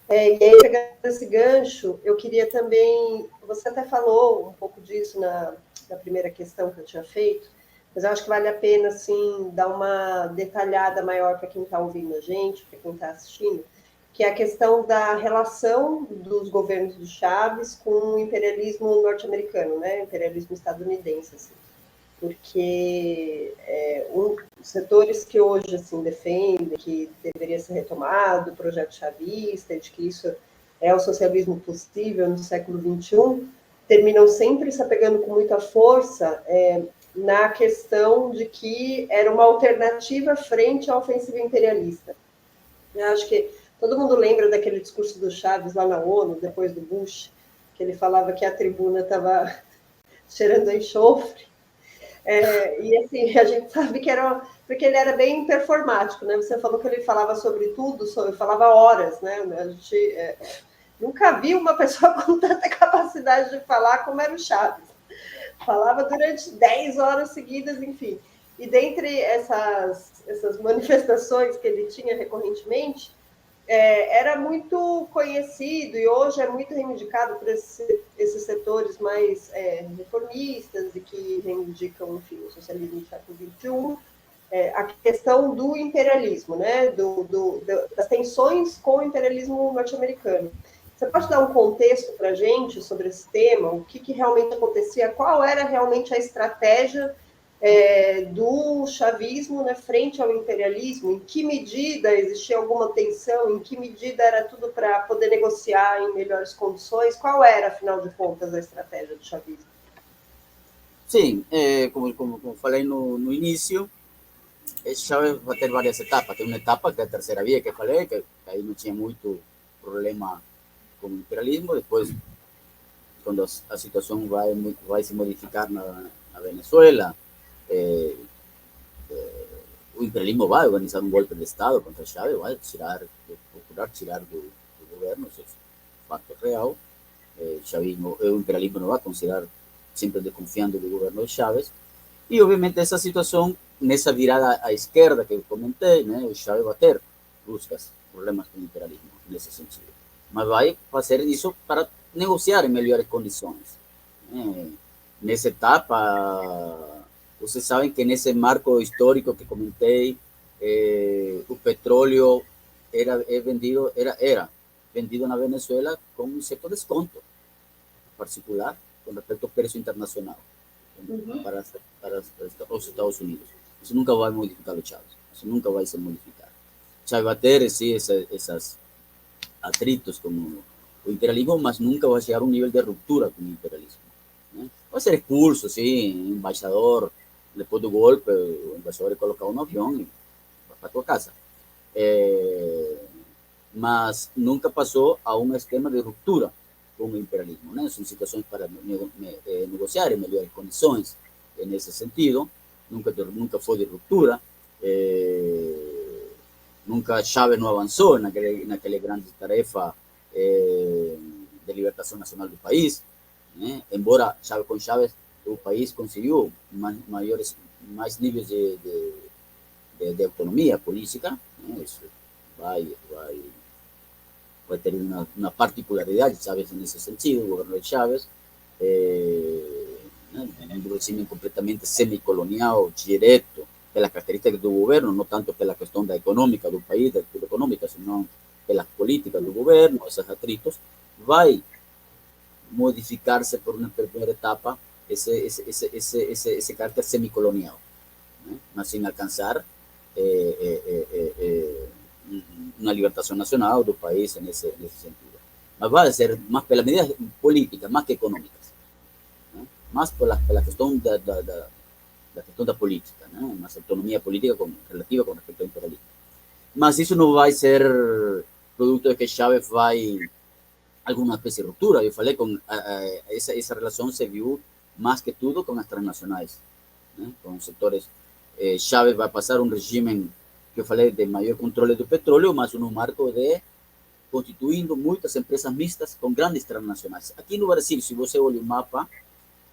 E aí, pegando esse gancho, eu queria também, você até falou um pouco disso na primeira questão que eu tinha feito, mas eu acho que vale a pena, assim, dar uma detalhada maior para quem está ouvindo a gente, para quem está assistindo, que é a questão da relação dos governos do Chaves com o imperialismo norte-americano, né, o imperialismo estadunidense, assim. Porque setores que hoje assim defendem que deveria ser retomado o projeto chavista, de que isso é o socialismo possível no século XXI, terminam sempre se apegando com muita força na questão de que era uma alternativa frente à ofensiva imperialista. Eu acho que todo mundo lembra daquele discurso do Chaves lá na ONU, depois do Bush, que ele falava que a tribuna estava cheirando a enxofre. E assim, a gente sabe que era porque ele era bem performático, né? Você falou que ele falava sobre tudo, falava horas, né? A gente nunca viu uma pessoa com tanta capacidade de falar como era o Chaves. Falava durante 10 horas seguidas, enfim. E dentre essas manifestações que ele tinha recorrentemente, era muito conhecido e hoje é muito reivindicado por esses setores mais reformistas e que reivindicam, enfim, o socialismo do século XXI, a questão do imperialismo, né? Das tensões com o imperialismo norte-americano. Você pode dar um contexto para a gente sobre esse tema? O que realmente acontecia? Qual era realmente a estratégia do chavismo, né, frente ao imperialismo? Em que medida existia alguma tensão? Em que medida era tudo para poder negociar em melhores condições? Qual era, afinal de contas, a estratégia do chavismo? Sim, como falei no início, Chávez vai ter várias etapas. Tem uma etapa que é a terceira via que eu falei, que aí não tinha muito problema com o imperialismo. Depois, quando a situação vai se modificar na Venezuela, o imperialismo vai organizar um golpe de Estado contra Chávez, vai procurar tirar do governo, isso é fato real. O imperialismo não vai considerar, sempre desconfiando do governo de Chávez. E, obviamente, essa situação, nessa virada à esquerda que eu comentei, né, o Chávez vai ter problemas com o imperialismo, nesse sentido. Mas vai fazer isso para negociar em melhores condições. Nessa etapa, vocês sabem que nesse marco histórico que comentei, o petróleo era vendido na Venezuela com um certo desconto particular com respeito ao preço internacional para os Estados Unidos. Isso nunca vai modificar o Chávez. Isso nunca vai se modificar. Chávez vai ter esses atritos com o imperialismo, mas nunca vai chegar a um nível de ruptura com o imperialismo. Né? Vai ser expulso, sim, embaixador. Depois do golpe, o embaixador é colocado no avião e vai para a tua casa. Mas nunca passou a um esquema de ruptura com o imperialismo. Né? São situações para negociar em melhores condições nesse sentido. Nunca foi de ruptura. Nunca Chávez não avançou naquela grande tarefa de libertação nacional do país. Né? Embora com Chávez o país conseguiu mais níveis de autonomia política, né? Isso vai ter uma particularidade, Chávez, nesse sentido, o governo de Chávez, um regime completamente semicolonial, direto, pelas características do governo, não tanto pela questão da econômica do país, da cultura econômica, senão pelas políticas do governo, esses atritos, vai modificar-se por uma primeira etapa esse caráter semicolonial, né? Mas sem alcançar uma libertação nacional do país nesse sentido. Mas vai ser mais pelas medidas políticas, mais que econômicas, né? Mais pela questão da política, né? Mais autonomia política relativa com respeito ao imperialismo. Mas isso não vai ser produto de que Chávez vai alguma espécie de ruptura. Eu falei com essa relação se viu mais que tudo com as transnacionais, né? Com setores Chávez vai passar um regime que eu falei de maior controle do petróleo, mas no marco de constituindo muitas empresas mistas com grandes transnacionais. Aqui no Brasil, se você olha o mapa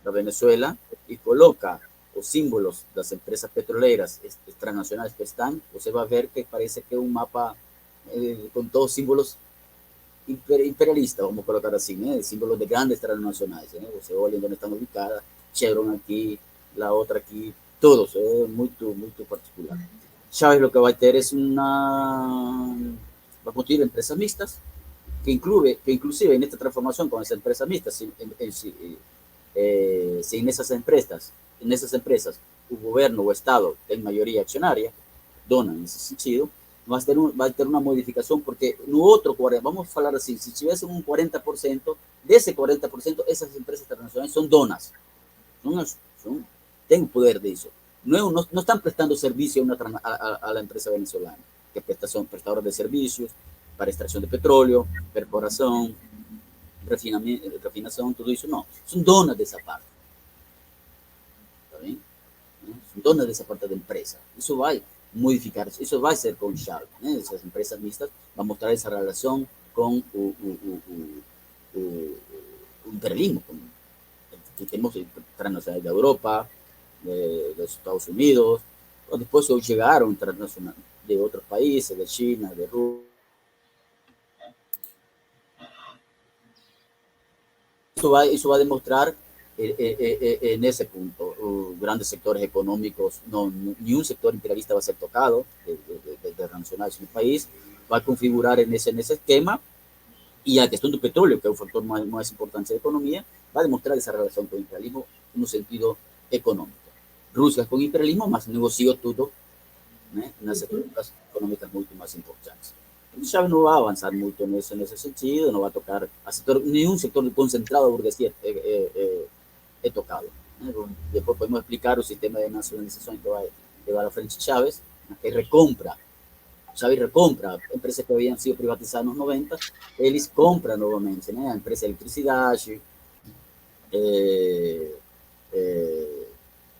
da Venezuela e coloca os símbolos das empresas petroleiras transnacionais que estão, você vai ver que parece que é um mapa com todos símbolos imperialistas, vamos colocar assim, né? Símbolos de grandes transnacionais. Né? Você olha onde estão ubicadas, Chevron aqui, la outra aqui, todos, é muito, muito particular. Chávez lo que va a tener es va a construir empresas mixtas, que inclusive en esta transformación con esas empresas mixtas, si en esas empresas el gobierno o Estado tiene mayoría accionaria, dona en ese sentido, va a tener una modificación porque no otro 40%, vamos a hablar así, si tuviese un 40%, de ese 40% esas empresas internacionales son donas, tienen poder de eso. No están prestando servicio a la empresa venezolana, que son prestadores de servicios para extracción de petróleo, perforación, refinación, todo eso. No, son donas de esa parte. ¿Está bien? Son donas de esa parte de empresa. Eso va a modificar, eso va a ser con Chávez. Esas empresas mixtas van a mostrar esa relación con el imperialismo. Tenemos transnacionales de Europa, de los Estados Unidos, o después llegaron internacional de otros países, de China, de Rusia. Eso va a demostrar en ese punto grandes sectores económicos, ni un sector imperialista va a ser tocado de transnacionales en el país, va a configurar en ese esquema, y la cuestión del petróleo, que es un factor más importante de la economía, va a demostrar esa relación con el imperialismo en un sentido económico. Rusia con imperialismo, mas negoció todo nas estruturas económicas muito mais importantes. Chávez não vai avançar muito nesse sentido, não vai tocar nenhum setor concentrado da burguesia é tocado. Depois podemos explicar o sistema de nacionalização que vai levar à frente Chávez, que recompra. Chávez recompra empresas que haviam sido privatizadas nos 90, eles compram novamente, a empresa de eletricidade,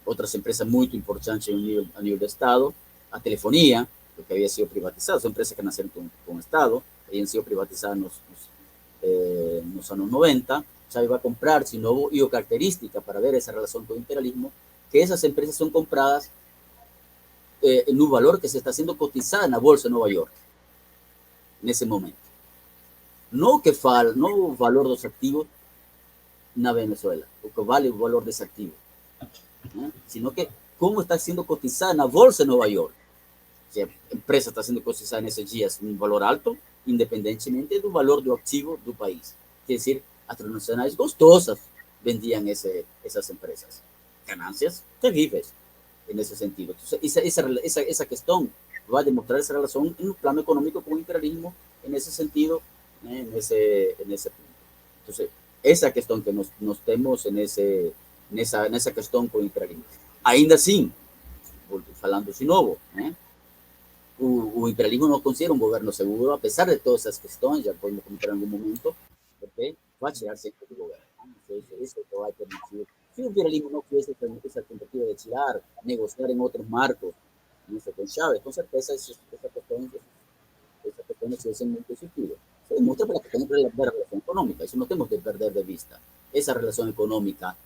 outras empresas muito importantes a nível do Estado, a telefonia, que havia sido privatizada, são empresas que nasceram com o Estado, haviam sido privatizadas nos anos 90, Chávez vai comprar de novo, e a característica para ver essa relação com o imperialismo, que essas empresas são compradas no valor que se está sendo cotizada na Bolsa de Nova York, nesse momento. Não o valor dos ativos na Venezuela, o que vale o valor desse ativo, sino que como está siendo cotizada en la bolsa de Nueva York. Si la empresa está siendo cotizada en esos días en un valor alto, independientemente del valor del activo del país. Es decir, las transnacionales costosas vendían esas empresas. Ganancias terribles en ese sentido. Entonces, esa cuestión va a demostrar esa relación en un plano económico con el imperialismo en ese sentido, en ese punto. Entonces, esa cuestión que nos tenemos nessa questão com o imperialismo. Ainda assim, falando de novo, o imperialismo não considera um governo seguro, apesar de todas essas questões, já podemos comentar em algum momento, porque vai tirar sempre do governo. Isso é o que vai permitir. Se o imperialismo não fizesse essa tentativa de tirar, negociar em outros marcos, com Chávez, com certeza essa questão não seria muito efetiva. Se demonstra pela questão da relação econômica, isso não temos que perder de vista. Essa relação econômica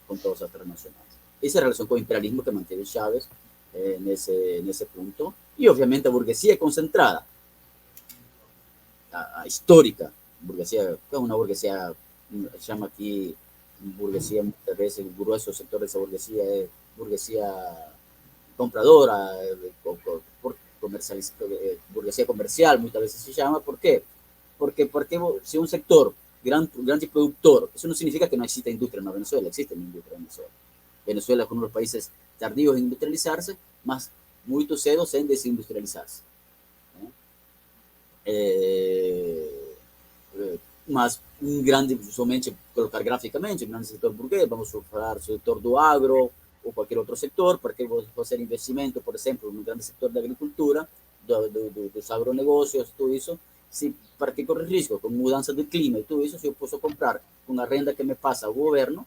con todas las transnacionales. Esa relación con el imperialismo que mantiene Chávez en ese punto, y obviamente la burguesía concentrada, la histórica burguesía, que es una burguesía, se llama aquí burguesía muchas veces, el grueso sector de esa burguesía es burguesía compradora, burguesía comercial, muchas veces se llama. ¿Por qué? Porque si un sector grande productor, eso no significa que no exista industria en Venezuela, existe industria en Venezuela. Venezuela es uno de los países tardíos en industrializarse, más muy cedos en desindustrializarse. Mas um grande, somente colocar graficamente, um grande setor burguês, vamos falar do setor do agro ou qualquer outro setor, porque fazer investimento, por exemplo, no grande setor da agricultura, dos agronegócios, tudo isso, se para que corre risco com mudança do clima e tudo isso, se eu posso comprar com a renda que me passa o governo,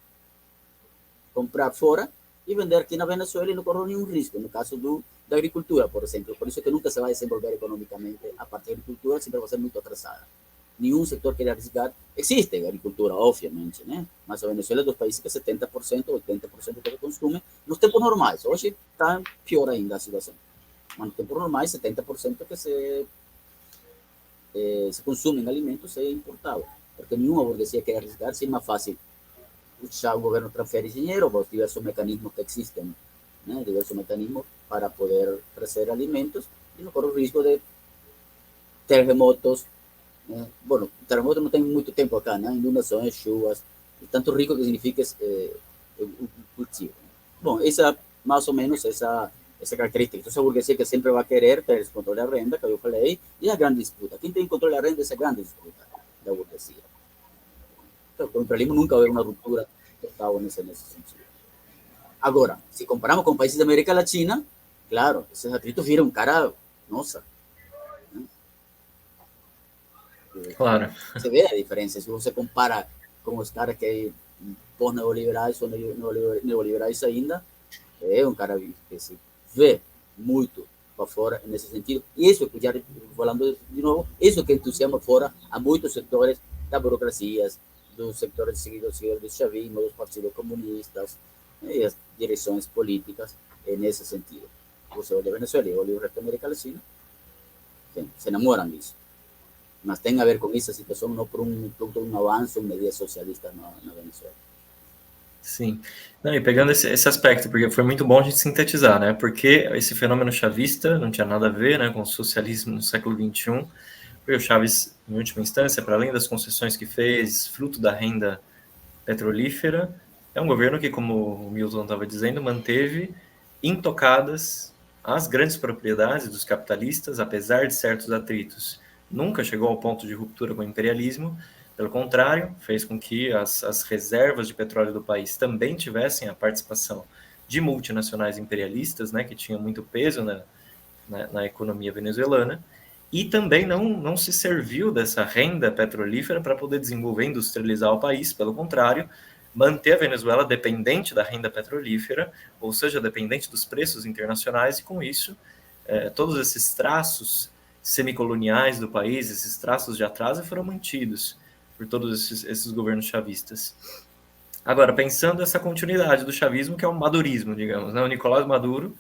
comprar fora e vender aqui na Venezuela e não corre nenhum risco, no caso da agricultura, por exemplo. Por isso que nunca se vai desenvolver economicamente, a parte da agricultura sempre vai ser muito atrasada. Nenhum setor quer arriscar. Existe agricultura, obviamente, né? Mas a Venezuela é dos países que 70%, 80% do que consome nos tempos normais. Hoje está pior ainda a situação. Mas nos tempos normais, 70% que se consume em alimentos é importado. Porque nenhuma burguesia quer arriscar, se é mais fácil. Já o governo transfere dinheiro para os diversos mecanismos que existem, né? Diversos mecanismos para poder trazer alimentos e não corre o risco de terremotos. Bueno, terremoto não tem muito tempo acá, né? Inundações, chuvas, e tanto rico que significa o cultivo. Bom, essa, mais ou menos, essa característica. Então, essa burguesia que sempre vai querer ter esse controle da renda, que eu falei, e a grande disputa. Quem tem controle da renda é essa grande disputa da burguesia. Então, com o imperialismo nunca houve uma ruptura total nesse sentido. Agora, se comparamos com países da América Latina, claro, esses atritos viram cara, nossa. Claro. Você vê a diferença. Se você compara com os caras que pós-neoliberais ou neoliberais ainda, é um cara que se vê muito para fora nesse sentido. E isso, já falando de novo, isso que entusiasma fora a muitos setores das burocracias, dos sectores seguidores do chavismo, dos partidos comunistas, e as direções políticas nesse sentido. Você olha a Venezuela e olha o resto da América Latina, se enamoram disso. Mas tem a ver com essa situação, não por um avanço em medidas socialistas na Venezuela. Sim. Não, e pegando esse aspecto, porque foi muito bom a gente sintetizar, né? Porque esse fenômeno chavista não tinha nada a ver, né, com o socialismo no século XXI. Porque o Chaves, em última instância, para além das concessões que fez, fruto da renda petrolífera, é um governo que, como o Milton estava dizendo, manteve intocadas as grandes propriedades dos capitalistas, apesar de certos atritos. Nunca chegou ao ponto de ruptura com o imperialismo, pelo contrário, fez com que as reservas de petróleo do país também tivessem a participação de multinacionais imperialistas, né, que tinham muito peso na economia venezuelana, e também não se serviu dessa renda petrolífera para poder desenvolver e industrializar o país, pelo contrário, manter a Venezuela dependente da renda petrolífera, ou seja, dependente dos preços internacionais, e com isso, todos esses traços semicoloniais do país, esses traços de atraso foram mantidos por todos esses governos chavistas. Agora, pensando essa continuidade do chavismo, que é o madurismo, digamos, né? O Nicolás Maduro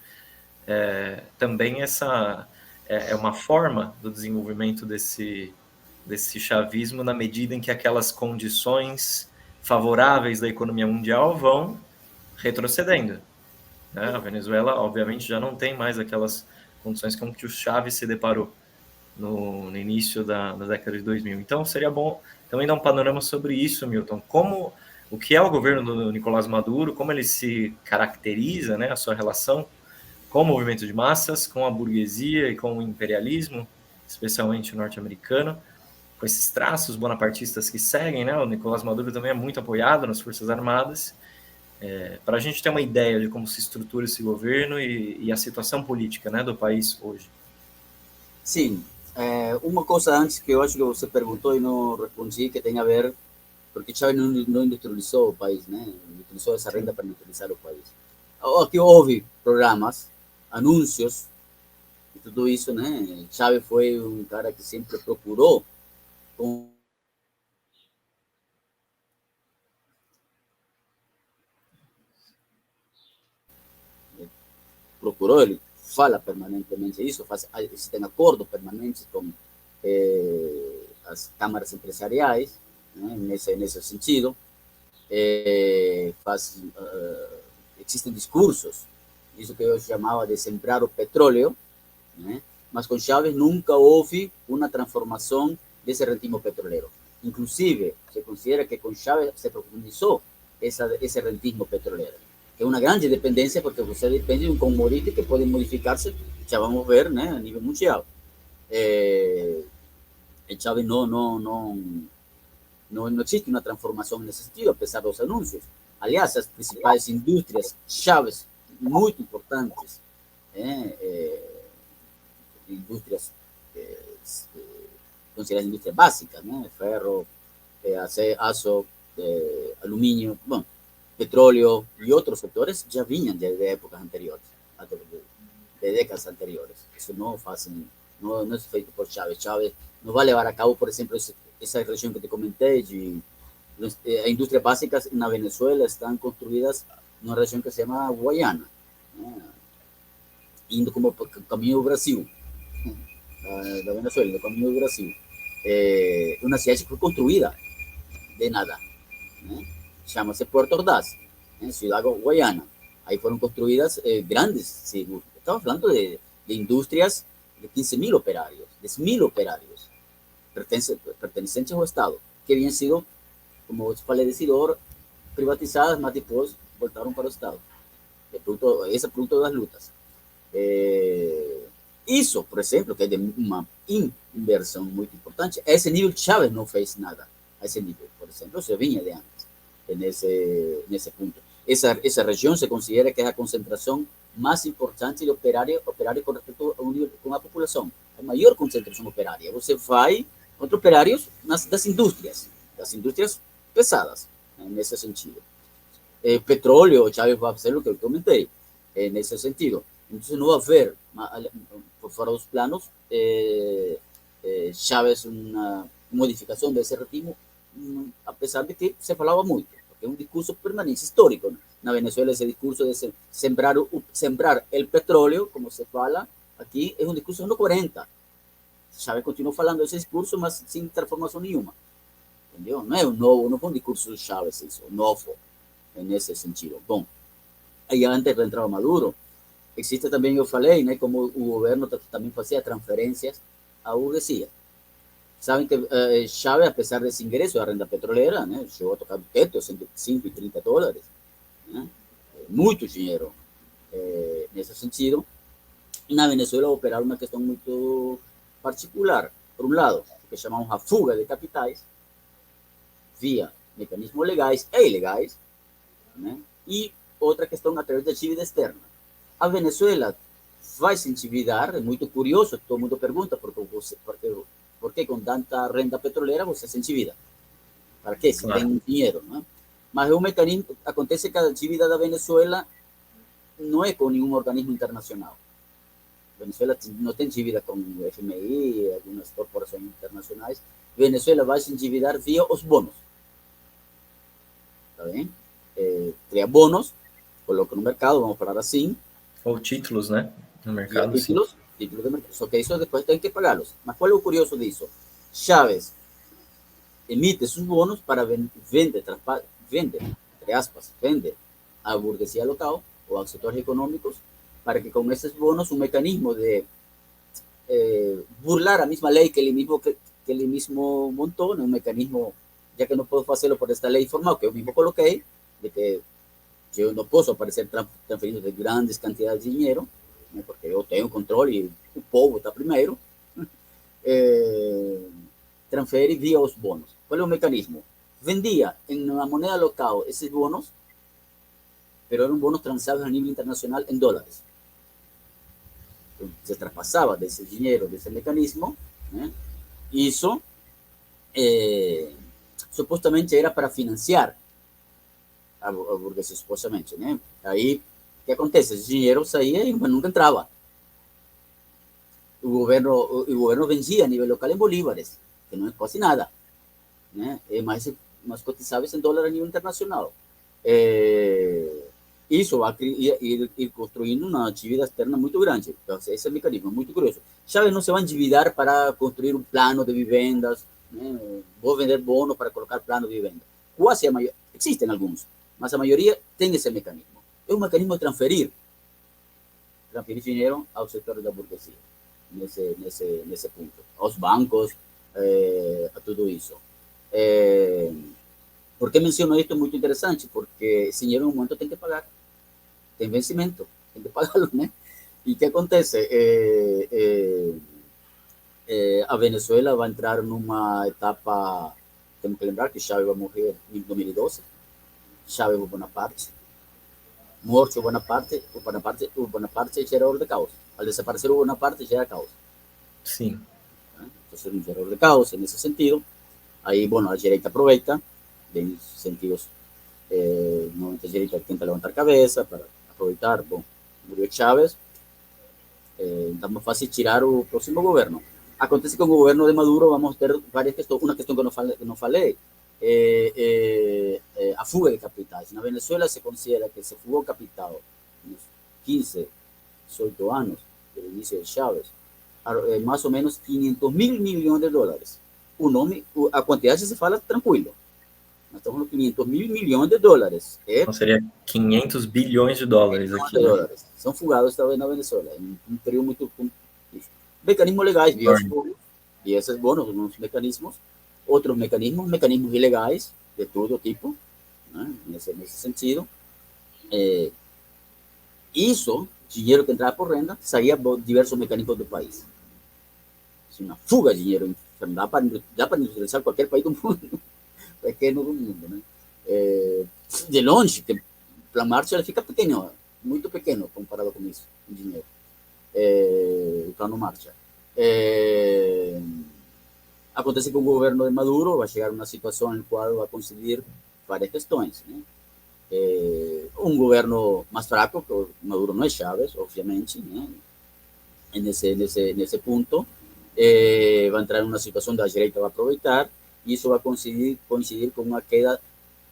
também é uma forma do desenvolvimento desse chavismo na medida em que aquelas condições favoráveis da economia mundial vão retrocedendo, né? A Venezuela, obviamente, já não tem mais aquelas condições com que o Chávez se deparou no início da década de 2000. Então, seria bom também dar um panorama sobre isso, Milton. O que é o governo do Nicolás Maduro, como ele se caracteriza, né, a sua relação com o movimento de massas, com a burguesia e com o imperialismo, especialmente norte-americano, com esses traços bonapartistas que seguem, né? O Nicolás Maduro também é muito apoiado nas Forças Armadas, para a gente ter uma ideia de como se estrutura esse governo e a situação política, né, do país hoje. Sim, uma coisa antes que eu acho que você perguntou e não respondi, que tem a ver, porque Chávez não industrializou o país, né? Utilizou essa renda para industrializar o país. Aqui houve programas, anúncios, e tudo isso, né? Chávez foi um cara que sempre procurou ele fala permanentemente isso, existem acordos permanentes com as câmaras empresariais, né, nesse sentido, existem discursos, isso que eu chamava de sembrar o petróleo, né, mas com Chávez nunca houve uma transformação desse rentismo petrolero. Inclusive, se considera que com Chávez se profundizou esse rentismo petrolero, que é uma grande dependência, porque você depende de um commodity que pode modificar-se, já vamos ver, né, a nível mundial. Chávez não existe uma transformação nesse sentido, apesar dos anúncios. Aliás, as principais indústrias Chávez, muito importantes, indústrias consideradas indústrias básicas, né, ferro, aço, alumínio, bom, petróleo y otros sectores ya venían de épocas anteriores, de décadas anteriores. Eso no fácil, no es feito por Chávez. Chávez no va a llevar a cabo, por ejemplo, esa región que te comenté, industrias básicas en Venezuela están construidas en una región que se llama Guayana, indo como caminho do Brasil, da Venezuela, no caminho do Brasil. Una ciudad que fue construida de nada, llama-se Puerto Ordaz, Ciudad Guayana. Ahí fueron construidas grandes, sí, estamos hablando de industrias de 15.000 operarios, 10.000 operarios pertenecientes al Estado, que habían sido, como falei, privatizadas, mas después voltaron para el Estado. Ese producto de las lutas. Isso, por ejemplo, que es de una inversión muy importante, a ese nivel Chávez no fez nada. A ese nivel, por ejemplo, se venía de antes, en ese punto. Esa región se considera que es la concentración más importante de operário con respecto a la población. Hay mayor concentración operaria. Você vai contra operários das indústrias pesadas, nesse sentido. Petróleo, Chávez va a hacer lo que eu comentei, nesse sentido. Entonces no va a haber, por fuera de los planos, Chávez una modificación de ese ritmo, a pesar de que se falaba mucho, porque es un discurso permanente, histórico. En Venezuela ese discurso de sembrar el petróleo, como se fala aquí, es un discurso de los 40. Chávez continuó falando ese discurso, mas sin transformación ninguna. ¿Entendió? No es un nuevo, no fue un discurso de Chávez eso, nuevo, en ese sentido. Bueno, ahí antes entraba Maduro. Existe también, yo falei, ¿no? Como el gobierno también hacía transferencias a burguesía. Saben que Chávez, a pesar de ese ingreso de renta petrolera, ¿no? Llegó a tocar un teto de $105 y $30, ¿no? Mucho dinero en ese sentido. En Venezuela operar una cuestión muy particular. Por un lado, lo que llamamos a fuga de capitais, vía mecanismos legais e ilegais, ¿no? Y otra cuestión a través de dívida externa. A Venezuela vai se endividar, é muito curioso, todo mundo pergunta por que com tanta renda petrolera você se endivida? Para quê? Se tem dinheiro, né? Mas o mecanismo, acontece que a dívida da Venezuela não é com nenhum organismo internacional. Venezuela não tem dívida com o FMI, algumas corporações internacionais. Venezuela vai se endividar via os bonos. Tá bem? Cria bonos, coloca no mercado, vamos falar assim. Ou títulos, né? No mercado. Títulos de mercado. Só que isso depois tem que pagá-los. Mas qual é o curioso disso? Chávez emite sus bonos para vender, entre aspas, vende a burguesía local o a sectores económicos para que con esos bonos un mecanismo de burlar a misma ley que él mismo montó, un mecanismo, ya que no puedo hacerlo por esta ley formal que yo mismo coloqué, de que yo no puedo aparecer transferiendo de grandes cantidades de dinero, ¿no? Porque yo tengo control y el pueblo está primero. Transferir vía los bonos. ¿Cuál es el mecanismo? Vendía en la moneda local esos bonos, pero eran bonos transados a nivel internacional en dólares. Entonces, se traspasaba de ese dinero, de ese mecanismo, y eso supuestamente era para financiar a burguesía, supuestamente, ¿no? Ahí, ¿qué acontece? Ese dinero salía y nunca entraba. El gobierno vendía a nivel local en bolívares, que no es casi nada, ¿no? Más cotizables en dólar a nivel internacional. Isso va a ir construyendo una dívida externa muy grande. Entonces, ese mecanismo es muy curioso. Chávez no se va a endividar para construir un plano de viviendas, ¿no? Voy a vender bonos para colocar plano de vivienda. Quase a mayoría, existen algunos, mas la mayoría tiene ese mecanismo. Es un mecanismo de transferir dinero a los sectores de la burguesía, en ese punto, a los bancos, a todo eso. ¿Por qué menciono esto? Es muy interesante, porque ese dinero en un momento tiene que pagar, tem vencimento, tiene que pagarlo, ¿no? ¿Y qué acontece? A Venezuela va a entrar en una etapa, tenemos que lembrar que Chávez va a morir en 2012, Chávez o Bonaparte, muerto o Bonaparte es gerador de caos. Al desaparecer o Bonaparte, ya era caos. Sí. Entonces, un gerador de caos en ese sentido. Ahí, bueno, la derecha aprovecha, en sentidos Normalmente direita tenta levantar cabeça para aproveitar, bom, murió Chávez, então é fácil tirar o próximo governo. Acontece que com o governo de Maduro vamos ter várias questões, uma questão que não falei, a fuga de capitais. Na Venezuela se considera que se fugou capital nos 15, 18 anos do início de Chávez, mais ou menos 500 mil milhões de dólares. O nome, a quantidade se fala tranquilo. Nós estamos com 500 mil milhões de dólares. Então seria 500 bilhões de dólares aqui. De dólares. São fugados também na Venezuela, em um período muito mecanismos legais, e esses bônus, uns mecanismos, outros mecanismos ilegais, de todo tipo, né? nesse sentido. Isso, dinheiro que entrava por renda, saía por diversos mecanismos do país. Uma fuga de dinheiro, dá para industrializar qualquer país do mundo, pequeno do mundo, né? De longe, que a marcha ela fica pequeno, muito pequeno comparado com isso, o dinheiro. O plano Marshall. Acontece que o governo de Maduro vai chegar a uma situação em qual vai conseguir várias questões, né? Um governo mais fraco, que o Maduro não é Chávez, obviamente, né? Nesse ponto, vai entrar em uma situação da direita vai aproveitar, e isso vai coincidir com uma queda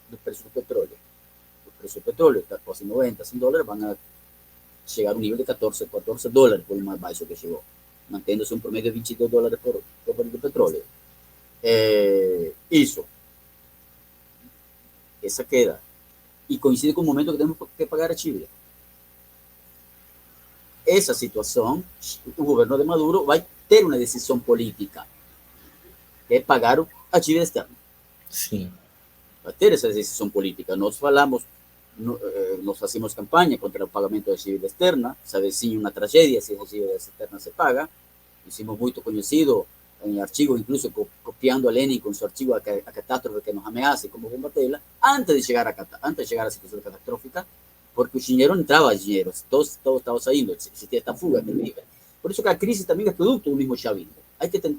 do preço do petróleo. O preço do petróleo está quase 90, 100 dólares, van a chegar a um nível de 14 dólares, por o mais baixo que chegou, mantendo-se um promédio de 22 dólares por barril de petróleo. Isso, essa queda, e coincide com o momento que temos que pagar a dívida. Essa situação, o governo de Maduro vai ter uma decisão política, que é pagar a dívida externa. Sim. Vai ter essa decisão política. Nós fazemos campanha contra o pagamento da dívida externa, sabe, sim, uma tragédia se a dívida externa se paga. Hicimos muito conhecido em artigo, incluso copiando a Lenin com seu artigo a catástrofe que nos ameaça e como combatê-la, antes de chegar à situação catastrófica, porque o dinheiro não entrava dinheiro, todo estava saindo, existia esta fuga terrível. Por isso que a crise também é produto do mesmo chavismo.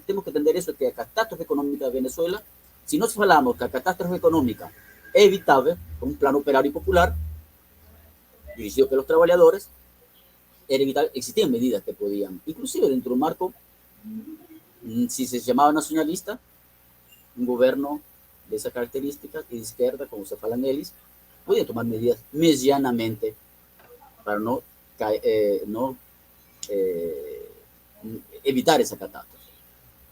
Temos que entender isso, que a catástrofe econômica da Venezuela, se nós falamos que a catástrofe econômica é evitável com um plano operário popular, dirigido pelos trabalhadores, era evitável. Existiam medidas que podiam, inclusive dentro do marco, se se chamava nacionalista, um governo dessa característica e de esquerda, como se fala neles, podia tomar medidas medianamente para não evitar essa catástrofe.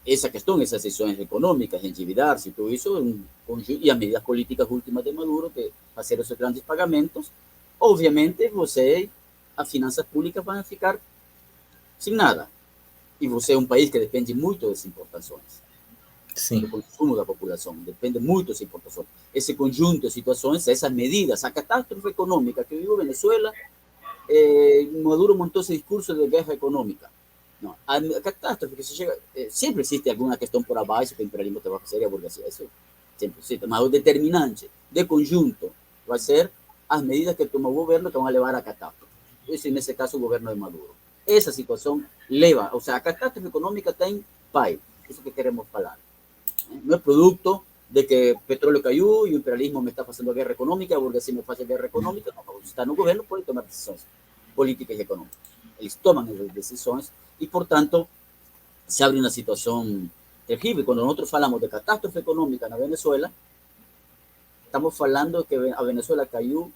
Essa questão, essas decisões econômicas, endividar-se, tudo isso, e as medidas políticas últimas de Maduro, que fazer esses grandes pagamentos, obviamente, as finanças públicas vão ficar sem nada. E você é um país que depende muito das importações. Sim. Do consumo da população, depende muito das importações. Esse conjunto de situações, essas medidas, a catástrofe econômica que vive a Venezuela, Maduro montou esse discurso de guerra econômica. Não, a catástrofe que se chega, sempre existe alguma questão por abaixo que o imperialismo te vai fazer e a burguesia, isso sempre existe, mas o determinante de conjunto vai ser as medidas que toma o governo que vão levar à catástrofe. Isso, nesse caso, o governo de Maduro. Essa situação leva, ou seja, a catástrofe econômica tem pai, isso que queremos falar. Não é produto de que o petróleo caiu e o imperialismo me está fazendo guerra econômica, a burguesia me faz guerra econômica, não, está no governo, pode tomar decisões políticas e econômicas. Eles tomam essas decisões e, portanto, se abre uma situação terrível. Quando nós falamos de catástrofe econômica na Venezuela, estamos falando que a Venezuela caiu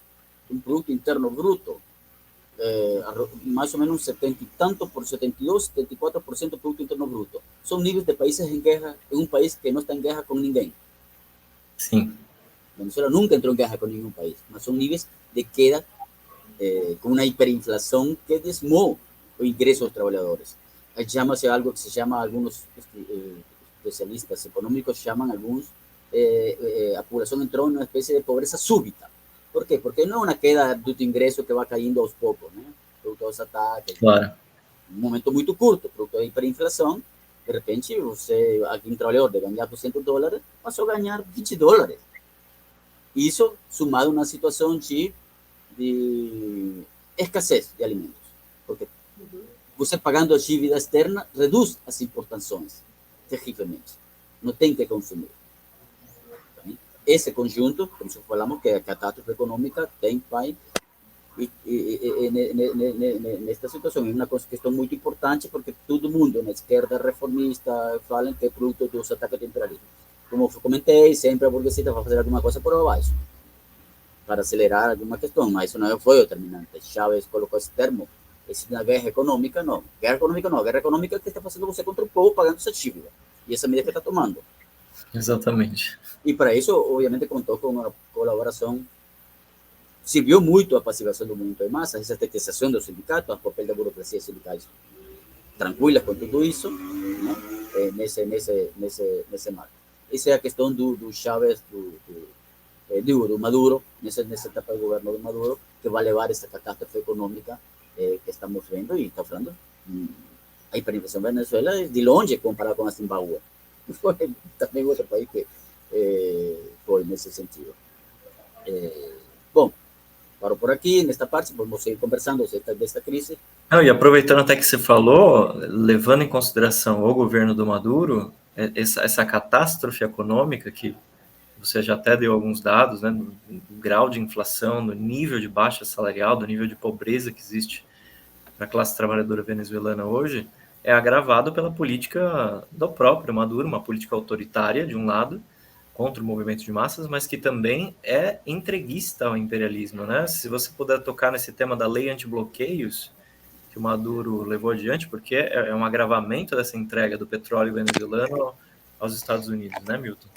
um produto interno bruto, mais ou menos 70 e tanto por 72, 74% do produto interno bruto. São níveis de países em guerra, em um país que não está em guerra com ninguém. Sim. Venezuela nunca entrou em guerra com nenhum país, mas são níveis de queda, com uma hiperinflação que desmou o ingresso dos trabalhadores. Chama-se algo que se chama, alguns especialistas econômicos chamam alguns, a população entrou em uma espécie de pobreza súbita. Por quê? Porque não é uma queda do ingresso que vai caindo aos poucos, né? Produto dos ataques. Claro. Um momento muito curto, produto da hiperinflação. De repente, você, aqui um trabalhador de ganhar $200, passou a ganhar $20. Isso somado a uma situação de escassez de alimentos. Porque você pagando a dívida externa reduz as importações terrivelmente. Não tem que consumir. esse conjunto, por isso falamos que a catástrofe econômica tem pai nesta situação. É uma questão muito importante, porque todo mundo na esquerda reformista fala que é produto dos ataques do imperialismo. Como comentei, sempre a burguesia vai fazer alguma coisa por abaixo para acelerar alguma questão, mas isso não foi o determinante. Chávez colocou esse termo, esse na guerra econômica, não. Guerra econômica não. Guerra econômica é que está fazendo você contra o povo, pagando essa dívida. E essa medida que está tomando. Exatamente. E para isso, obviamente, contou com uma colaboração. Serviu muito a pacificação do movimento de massa, a estatização dos sindicatos, o papel da burocracia sindicais tranquilas com tudo isso, né? Nesse marco. Essa é a questão do Chávez, do Maduro, nessa etapa do governo do Maduro, que vai levar essa catástrofe econômica que estamos vendo, e está falando. A hiperinflação da Venezuela é de longe comparada com a Zimbábue. Foi também outro país que foi nesse sentido. Bom, paro por aqui, nesta parte, vamos seguir conversando acerca desta crise. Não, e aproveitando até que você falou, levando em consideração o governo do Maduro, essa catástrofe econômica, que você já até deu alguns dados, né, no grau de inflação, no nível de baixa salarial, do nível de pobreza que existe na classe trabalhadora venezuelana hoje, é agravado pela política do próprio Maduro, uma política autoritária, de um lado, contra o movimento de massas, mas que também é entreguista ao imperialismo, né? Se você puder tocar nesse tema da lei anti-bloqueios, que o Maduro levou adiante, porque é um agravamento dessa entrega do petróleo venezuelano aos Estados Unidos, né, Milton?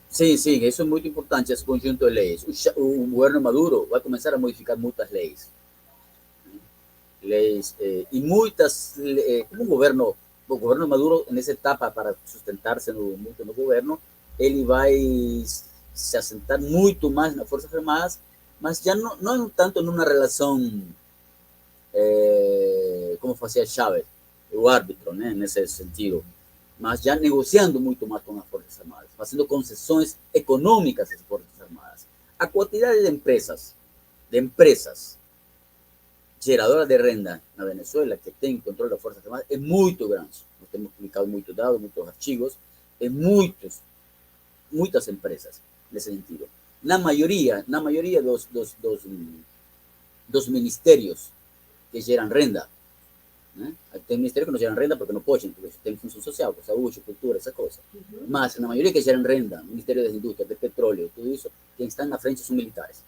Sim, isso é muito importante, esse conjunto de leis. O governo Maduro vai começar a modificar muitas leis. E muitas, como o governo Maduro, nessa etapa, para sustentar-se muito no governo, ele vai se assentar muito mais nas Forças Armadas, mas já não tanto numa relação como fazia Chávez, o árbitro, né, nesse sentido, mas já negociando muito mais com as Forças Armadas, fazendo concessões econômicas às Forças Armadas. A quantidade de empresas geradoras de renda na Venezuela que tem controle das Forças Armadas é muito grande. Nós temos publicado muitos dados, muitos artigos, muitas empresas nesse sentido. Na maioria dos ministérios que geram renda, né? Tem ministérios que não geram renda porque não podem, porque tem função social, saúde, cultura, essa coisa. Mas na maioria que geram renda, Ministério das Indústrias, de petróleo, tudo isso, quem está na frente são militares.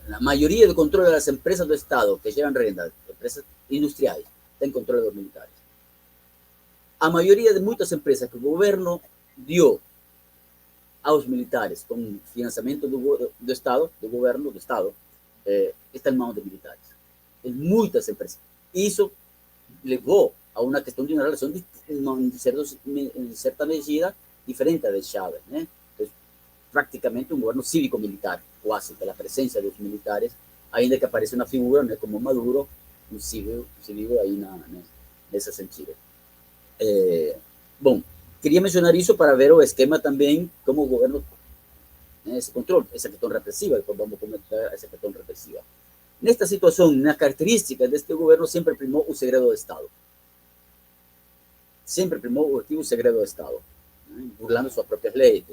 La mayoría del control de las empresas del Estado que llevan renta, empresas industriales, tem controle dos militares. A maioria de muitas empresas que o governo deu aos militares com financiamento do Estado, do governo, do Estado, está em mãos de militares. Em muitas empresas. Isso levou a uma questão de uma relação, em certa medida, diferente da de Chávez, né? Prácticamente um governo cívico-militar, quase, pela presença dos militares, ainda que apareça uma figura, né, como Maduro, um civil aí nesse sentido. Bom, queria mencionar isso para ver o esquema também, como o governo, né, esse controle, essa questão repressiva, depois vamos comentar essa questão repressiva. Nesta situação, na característica deste governo, sempre primou o segredo do Estado. Sempre primou o artigo segredo do Estado, né, burlando suas próprias leis.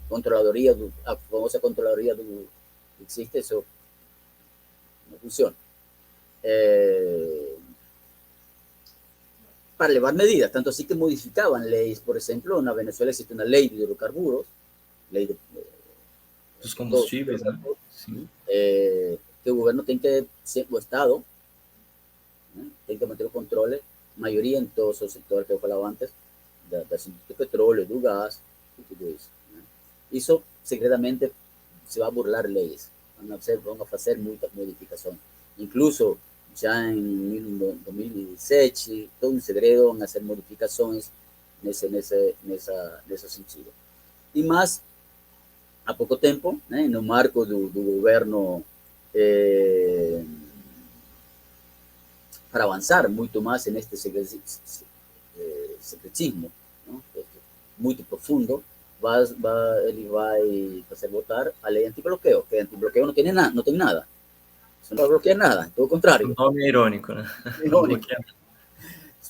Controladoria, a famosa controladoria do existe, isso não funciona. Para levar medidas, tanto assim que modificaban leis, por exemplo, na Venezuela existe uma lei de hidrocarburos, lei dos combustíveis, né? Sim. Que o governo tem que, o Estado, né, tem que manter o controle, maioria em todos os setores que eu falava antes, das indústrias do petróleo, do gás, e tudo isso. Isso, segredamente, se vai burlar leis. Vão fazer muitas modificações. Incluso, já em 2017, todo em segredo, vão fazer modificações nesse sentido. E mais, há pouco tempo, né, no marco do governo, para avançar muito mais neste secretismo, não? Muito profundo, ele vai fazer votar a lei antibloqueio, que antibloqueio não tem nada. Isso não vai bloquear nada, pelo contrário. O nome é irônico, né? Irônico.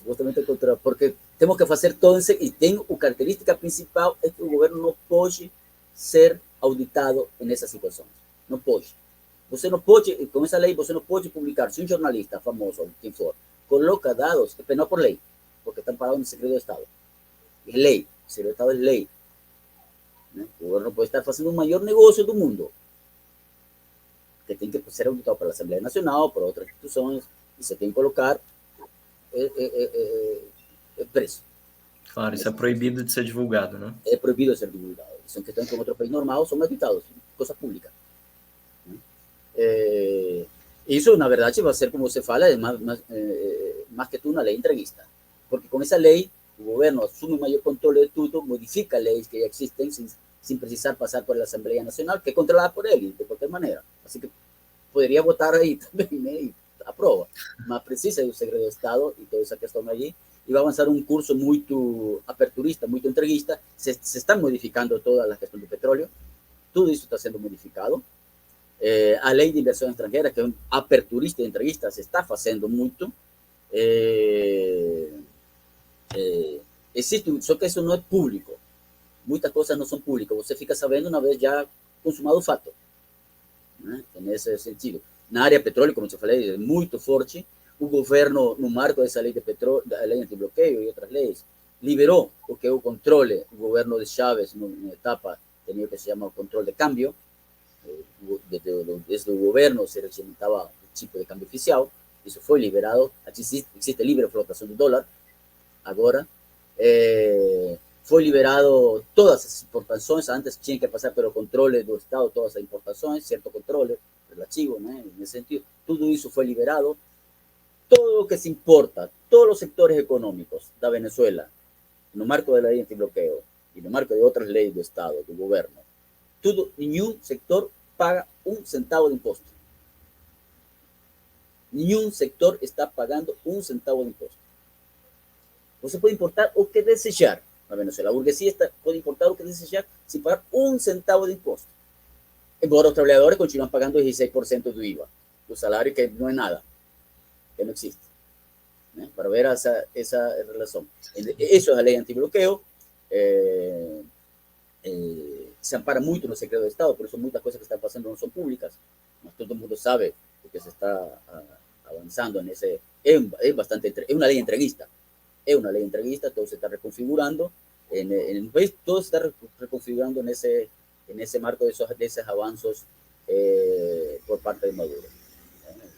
justamente contra, porque temos que fazer todo e tem a característica principal é que o governo não pode ser auditado nessas situações. Não pode. Você não pode, com essa lei, você não pode publicar, se um jornalista famoso, quem for, coloca dados, é penal por lei, porque estão parados no segredo do Estado. É lei, o segredo do Estado é lei. Né? O governo pode estar fazendo o maior negócio do mundo, que tem que ser auditado pela Assembleia Nacional, por outras instituições, e você tem que colocar preço. Claro, isso é proibido de ser divulgado, né? É proibido ser divulgado. São questões que em outro país normal são auditados, coisa pública. Isso, na verdade, vai ser, como você fala, mais que tudo uma lei entreguista. Porque com essa lei, o governo assume o maior controle de tudo, modifica leis que já existem sem precisar passar por a Assembleia Nacional, que é controlada por ele, de qualquer maneira. Assim que poderia votar aí também, né? E aprova. Mas precisa do segredo do Estado e toda essa questão aí. E vai avançar um curso muito aperturista, muito entreguista. Se estão modificando toda a questão do petróleo. Tudo isso está sendo modificado. A lei de inversão estrangeira, que é um aperturista e entreguista, se está fazendo muito. Existe, só que isso não é público. Muitas coisas não são públicas. Você fica sabendo uma vez já consumado o fato. Né? Nesse sentido. Na área petróleo, como eu falei, é muito forte. O governo, no marco dessa lei de petróleo, da lei antibloqueio e outras leis, liberou o que é o controle. O governo de Chávez, na etapa, tinha o que se chama o controle de câmbio. Desde o governo se regimentava o tipo de câmbio oficial. Isso foi liberado. Existe livre flotação do dólar. Agora, foi liberado todas as importações. Antes tinha que passar pelo controle do Estado, todas as importações, certo controle relativo, né? Nesse sentido. Tudo isso foi liberado. Todo lo que se importa, todos los sectores económicos da Venezuela, no marco de la ley antibloqueo y no marco de otras leyes do Estado, do governo, tudo, nenhum sector paga un centavo de imposto. Nenhum sector está pagando un centavo de imposto. Você pode importar o que desejar na Venezuela. A burguesia pode importar o que desejar sem pagar un centavo de imposto. Embora os trabalhadores continuem pagando 16% do IVA, do salário, que não é nada. Que no existe, ¿no? Para ver esa relación. Eso es la ley antibloqueo. Se ampara mucho en el secreto de Estado, por eso muchas cosas que están pasando no son públicas. Mas todo el mundo sabe que se está avanzando en ese. Es una ley entreguista. Es una ley entreguista, todo se está reconfigurando. En el país todo se está reconfigurando en ese marco de esos avances por parte de Maduro.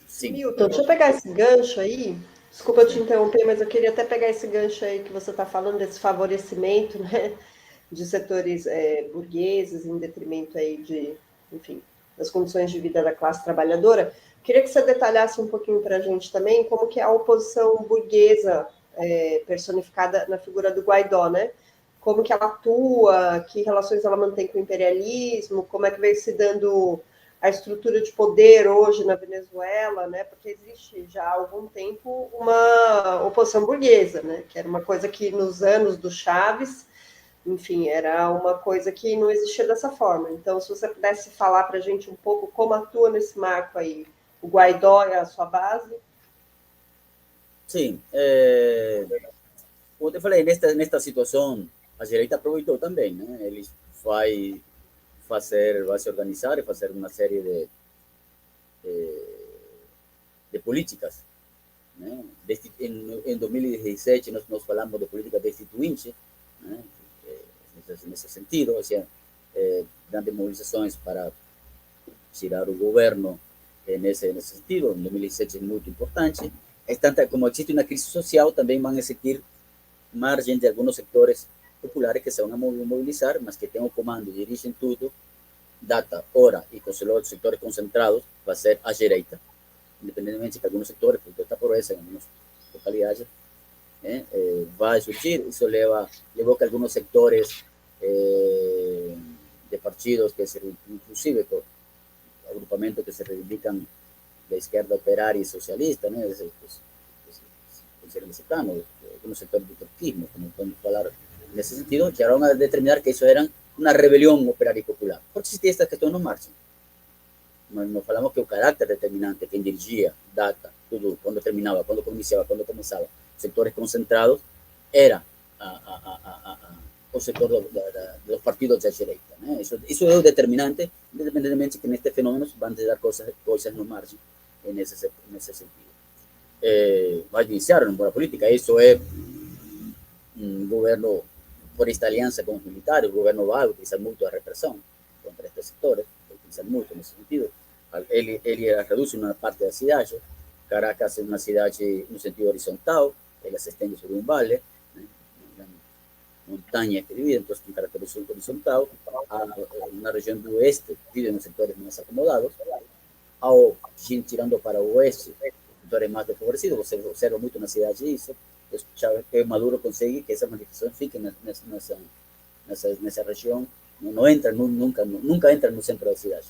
Sim. Milton, deixa eu pegar esse gancho aí. Desculpa eu te interromper, mas eu queria até pegar esse gancho aí que você está falando desse favorecimento, né, de setores burgueses em detrimento aí de, enfim, das condições de vida da classe trabalhadora. Queria que você detalhasse um pouquinho para a gente também como que é a oposição burguesa personificada na figura do Guaidó, né? Como que ela atua, que relações ela mantém com o imperialismo, como é que vem se dando a estrutura de poder hoje na Venezuela, né? Porque existe já há algum tempo uma oposição burguesa, né? Que era uma coisa que nos anos do Chávez, enfim, era uma coisa que não existia dessa forma. Então, se você pudesse falar para a gente um pouco como atua nesse marco aí, o Guaidó e a sua base. Sim, como eu falei, nesta situação, a direita aproveitou também, né? Eles vai se organizar e fazer uma série de políticas. Né? Em 2017, nós falamos de política destituinte, né? Nesse sentido, ou seja, grandes mobilizações para tirar o governo nesse sentido. Em 2017 é muito importante. Como existe uma crise social, também vão existir margem de alguns sectores populares que se van a movilizar, mas que tengan comando y dirigen todo, data, hora y con los sectores concentrados, va a ser a direita, independientemente de que algunos sectores, porque está por eso en algunas localidades, va a surgir. Eso llevó que algunos sectores de partidos, inclusive por agrupamientos que se reivindican de izquierda operaria y socialista, ¿no? Algunos sectores de trotskismo, como podemos hablar. En ese sentido, llegaron a determinar que eso era una rebelión operaria y popular. Porque existía esta cuestión no marcha. Nos falamos que el carácter determinante, quien dirigía, data, todo, cuando terminaba, cuando iniciaba, cuando comenzaba, sectores concentrados, era o sector de los partidos de direita. Eso es determinante, independientemente que en este fenómeno van a dar cosas no margen en ese sentido. Vai iniciar uma boa política, isso é governo por esta aliança com os militares, o governo vai utilizar muito a repressão contra estes sectores, utilizar muito nesse sentido. Ele reduz uma parte da cidade. Caracas é uma cidade no sentido horizontal, ela se estende sobre um vale, uma montanha que divide, então tem caráter horizontal. Na região do oeste vivem os setores mais acomodados, ao tirando para o oeste, setores mais desfavorecidos. Você observa muito na cidade isso. Maduro consegue que essas manifestações fiquem nessa região, não entram nunca entram no centro da cidade,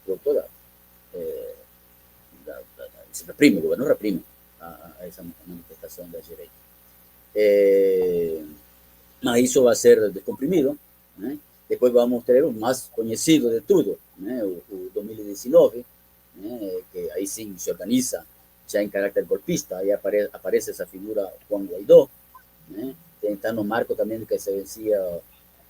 por toda se reprime, o governo reprime a essa manifestação da direita. Mas isso vai ser descomprimido, né? Depois vamos ter o mais conhecido de tudo, né? O 2019, né? Que aí sim se organiza já em caráter golpista, aí aparece essa figura Juan Guaidó, né? Está no marco também de que se vencia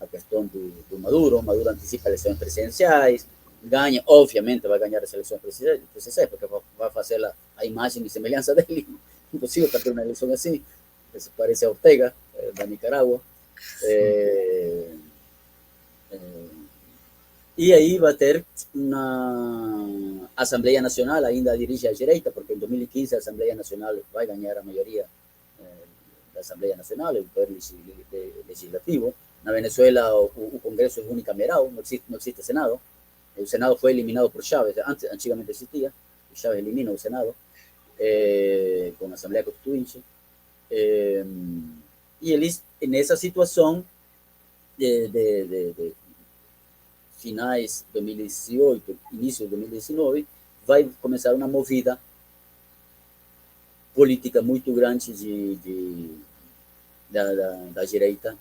a questão do Maduro. Maduro antecipa eleições presidenciais, ganha, obviamente vai ganhar as eleições presidenciais, porque vai fazer a imagem e semelhança dele. Impossível perder uma eleição assim, se parece a Ortega, da Nicarágua. E aí vai ter uma Assembleia Nacional, ainda dirige a direita, porque em 2015 a Assembleia Nacional vai ganhar a maioria da Assembleia Nacional, o poder legislativo. Na Venezuela o Congresso é unicameral, não existe Senado. O Senado foi eliminado por Chávez, antigamente existia, Chávez elimina o Senado, com a Assembleia Constituinte. E eles, nessa situação de finais de 2018, início de 2019, vai começar uma movida política muito grande da direita,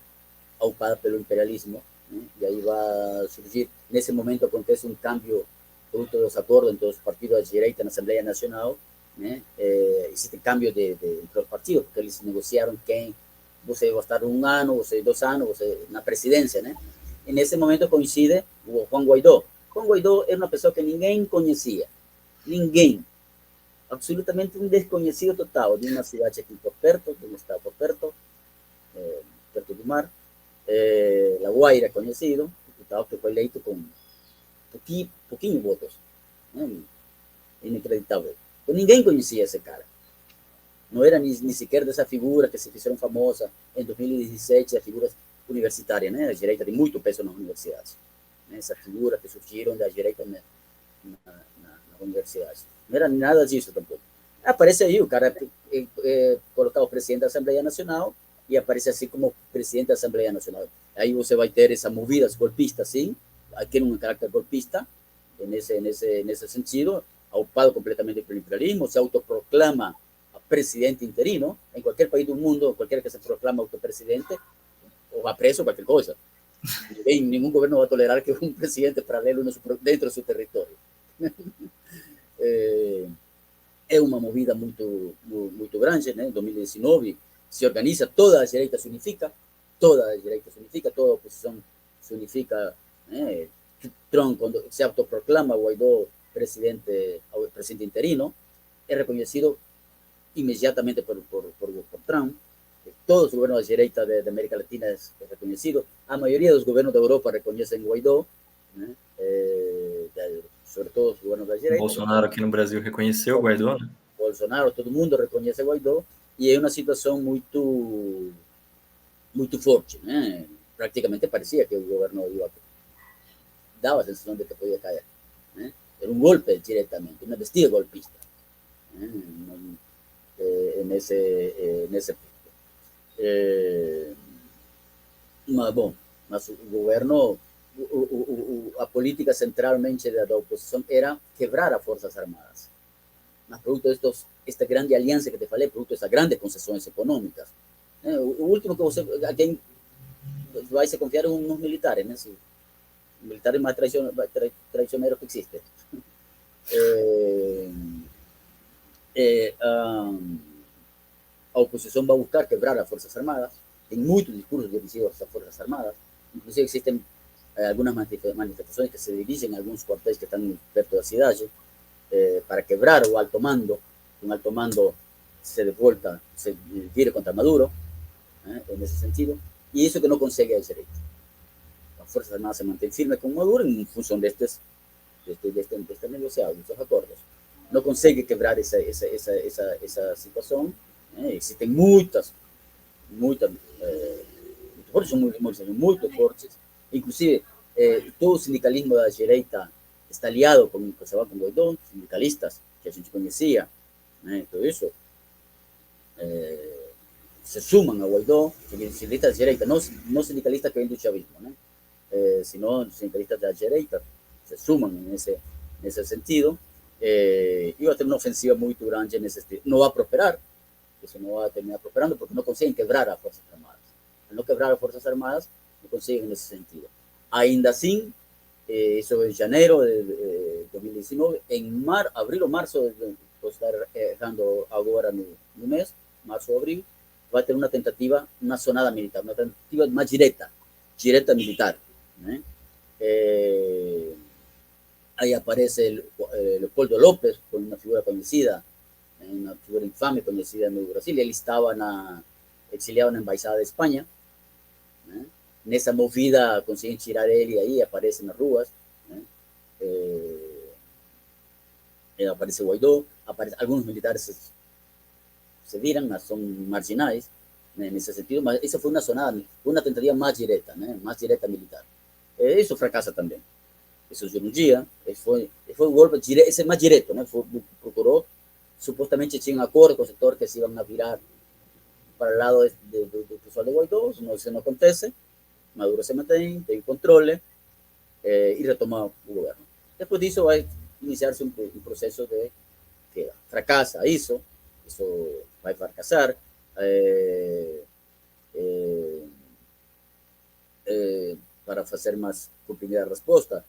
ocupada pelo imperialismo, né? E aí vai surgir, nesse momento acontece um cambio fruto dos acordos entre os partidos da direita na Assembleia Nacional, né? Existe cambio entre os partidos, porque eles negociaram quem você vai estar 1 ano, você 2 anos, você na presidência, né? E nesse momento coincide o Juan Guaidó. Juan Guaidó era uma pessoa que ninguém conhecia, ninguém, absolutamente um desconhecido total, de uma cidade aqui por perto, de um estado por perto, perto do mar. La Guaira é conhecido, diputado que foi eleito com pouquinho votos, né? Inacreditável. Então, ninguém conhecia esse cara. Não era nem sequer dessa figura que se fizeram famosa em 2017, as figuras universitárias, né? A direita tem muito peso nas universidades, né? Essas figuras que surgiram da direita nas universidades. Não era nada disso tampouco. Aparece aí o cara colocar o presidente da Assembleia Nacional e aparece assim como presidente da Assembleia Nacional. Aí você vai ter essa movidas golpistas, sim, aqui um caráter golpista, nesse sentido, ocupado completamente pelo imperialismo, se autoproclama presidente interino. Em qualquer país do mundo, qualquer que se proclama autopresidente, ou vai preso, qualquer coisa. Nenhum governo vai tolerar que um presidente paralelo dentro do seu território. É uma movida muito grande, né? Em 2019 se organiza, toda a direita se unifica, toda a oposição se unifica, né? Trump, quando se autoproclama Guaidó presidente interino, é reconhecido imediatamente por Trump. Todos os governos da direita da América Latina é reconhecido. A maioria dos governos da Europa reconhecem Guaidó, né? Sobre todo os governos da direita. Bolsonaro aqui no Brasil reconheceu o Guaidó, né? Bolsonaro, todo mundo reconhece Guaidó, e é uma situação muito forte, né? Praticamente parecia que o governo dava a sensação de que podia cair, né? Era um golpe diretamente, uma investida golpista, né? Nesse ponto. Mas o governo, a política centralmente da oposição era quebrar as Forças Armadas. Mas producto de esta grande aliança que te falei, producto dessas grandes concessões econômicas, né? O último que a quem vai se confiar é nos militares, né? Os militares mais traicioneiros que existem. A a oposição vai buscar quebrar as Forças Armadas, tem muitos discursos dirigidos às Forças Armadas, inclusive existem algumas manifestações que se dirigem a alguns quartéis que estão perto da cidade, para quebrar o alto mando, un alto mando se devolta, se vire contra Maduro, nesse sentido, e isso que não consegue a direita. As Forças Armadas se mantêm firmes com Maduro em função destes negociados, destes acordos. Não consegue quebrar essa situação. Existem muitas forças, muito fortes, inclusive todo o sindicalismo da direita está aliado com Guaidó, sindicalistas que a gente conhecia, todo isso, se suman a Guaidó, sindicalistas da direita, não sindicalistas que vêm do chavismo, sino sindicalistas da direita, se suman nesse sentido, e vai ter uma ofensiva muito grande nesse sentido. Não vai prosperar, isso não vai terminar prosperando, porque não conseguem quebrar as Forças Armadas. Al não quebrar as Forças Armadas, não conseguem nesse sentido. Ainda assim, isso em janeiro de 2019, em abril ou março, vou estar errando agora no mês, março ou abril, vai ter uma tentativa, uma sonada militar, uma tentativa mais direta militar. Ahí aparece Leopoldo López, con una figura conocida, una figura infame conocida en Brasil. Él estaba exiliado en la Embajada de España. En esa movida consiguen tirar él y ahí aparece en las ruas. Aparece Guaidó, algunos militares se viran, son marginales en ese sentido. Esa fue una sonada, una tentativa más directa militar. Eso fracasa también. Eso de un día, fue un golpe, ese más directo, procuró, supuestamente tinha acordo com o setor que se iban a virar para el lado del pessoal de Guaidó, eso no acontece, Maduro se mantém, tem controle y retoma el gobierno. Después de eso va a iniciarse un proceso de que fracasa eso va a fracasar, para hacer más comprimida la respuesta.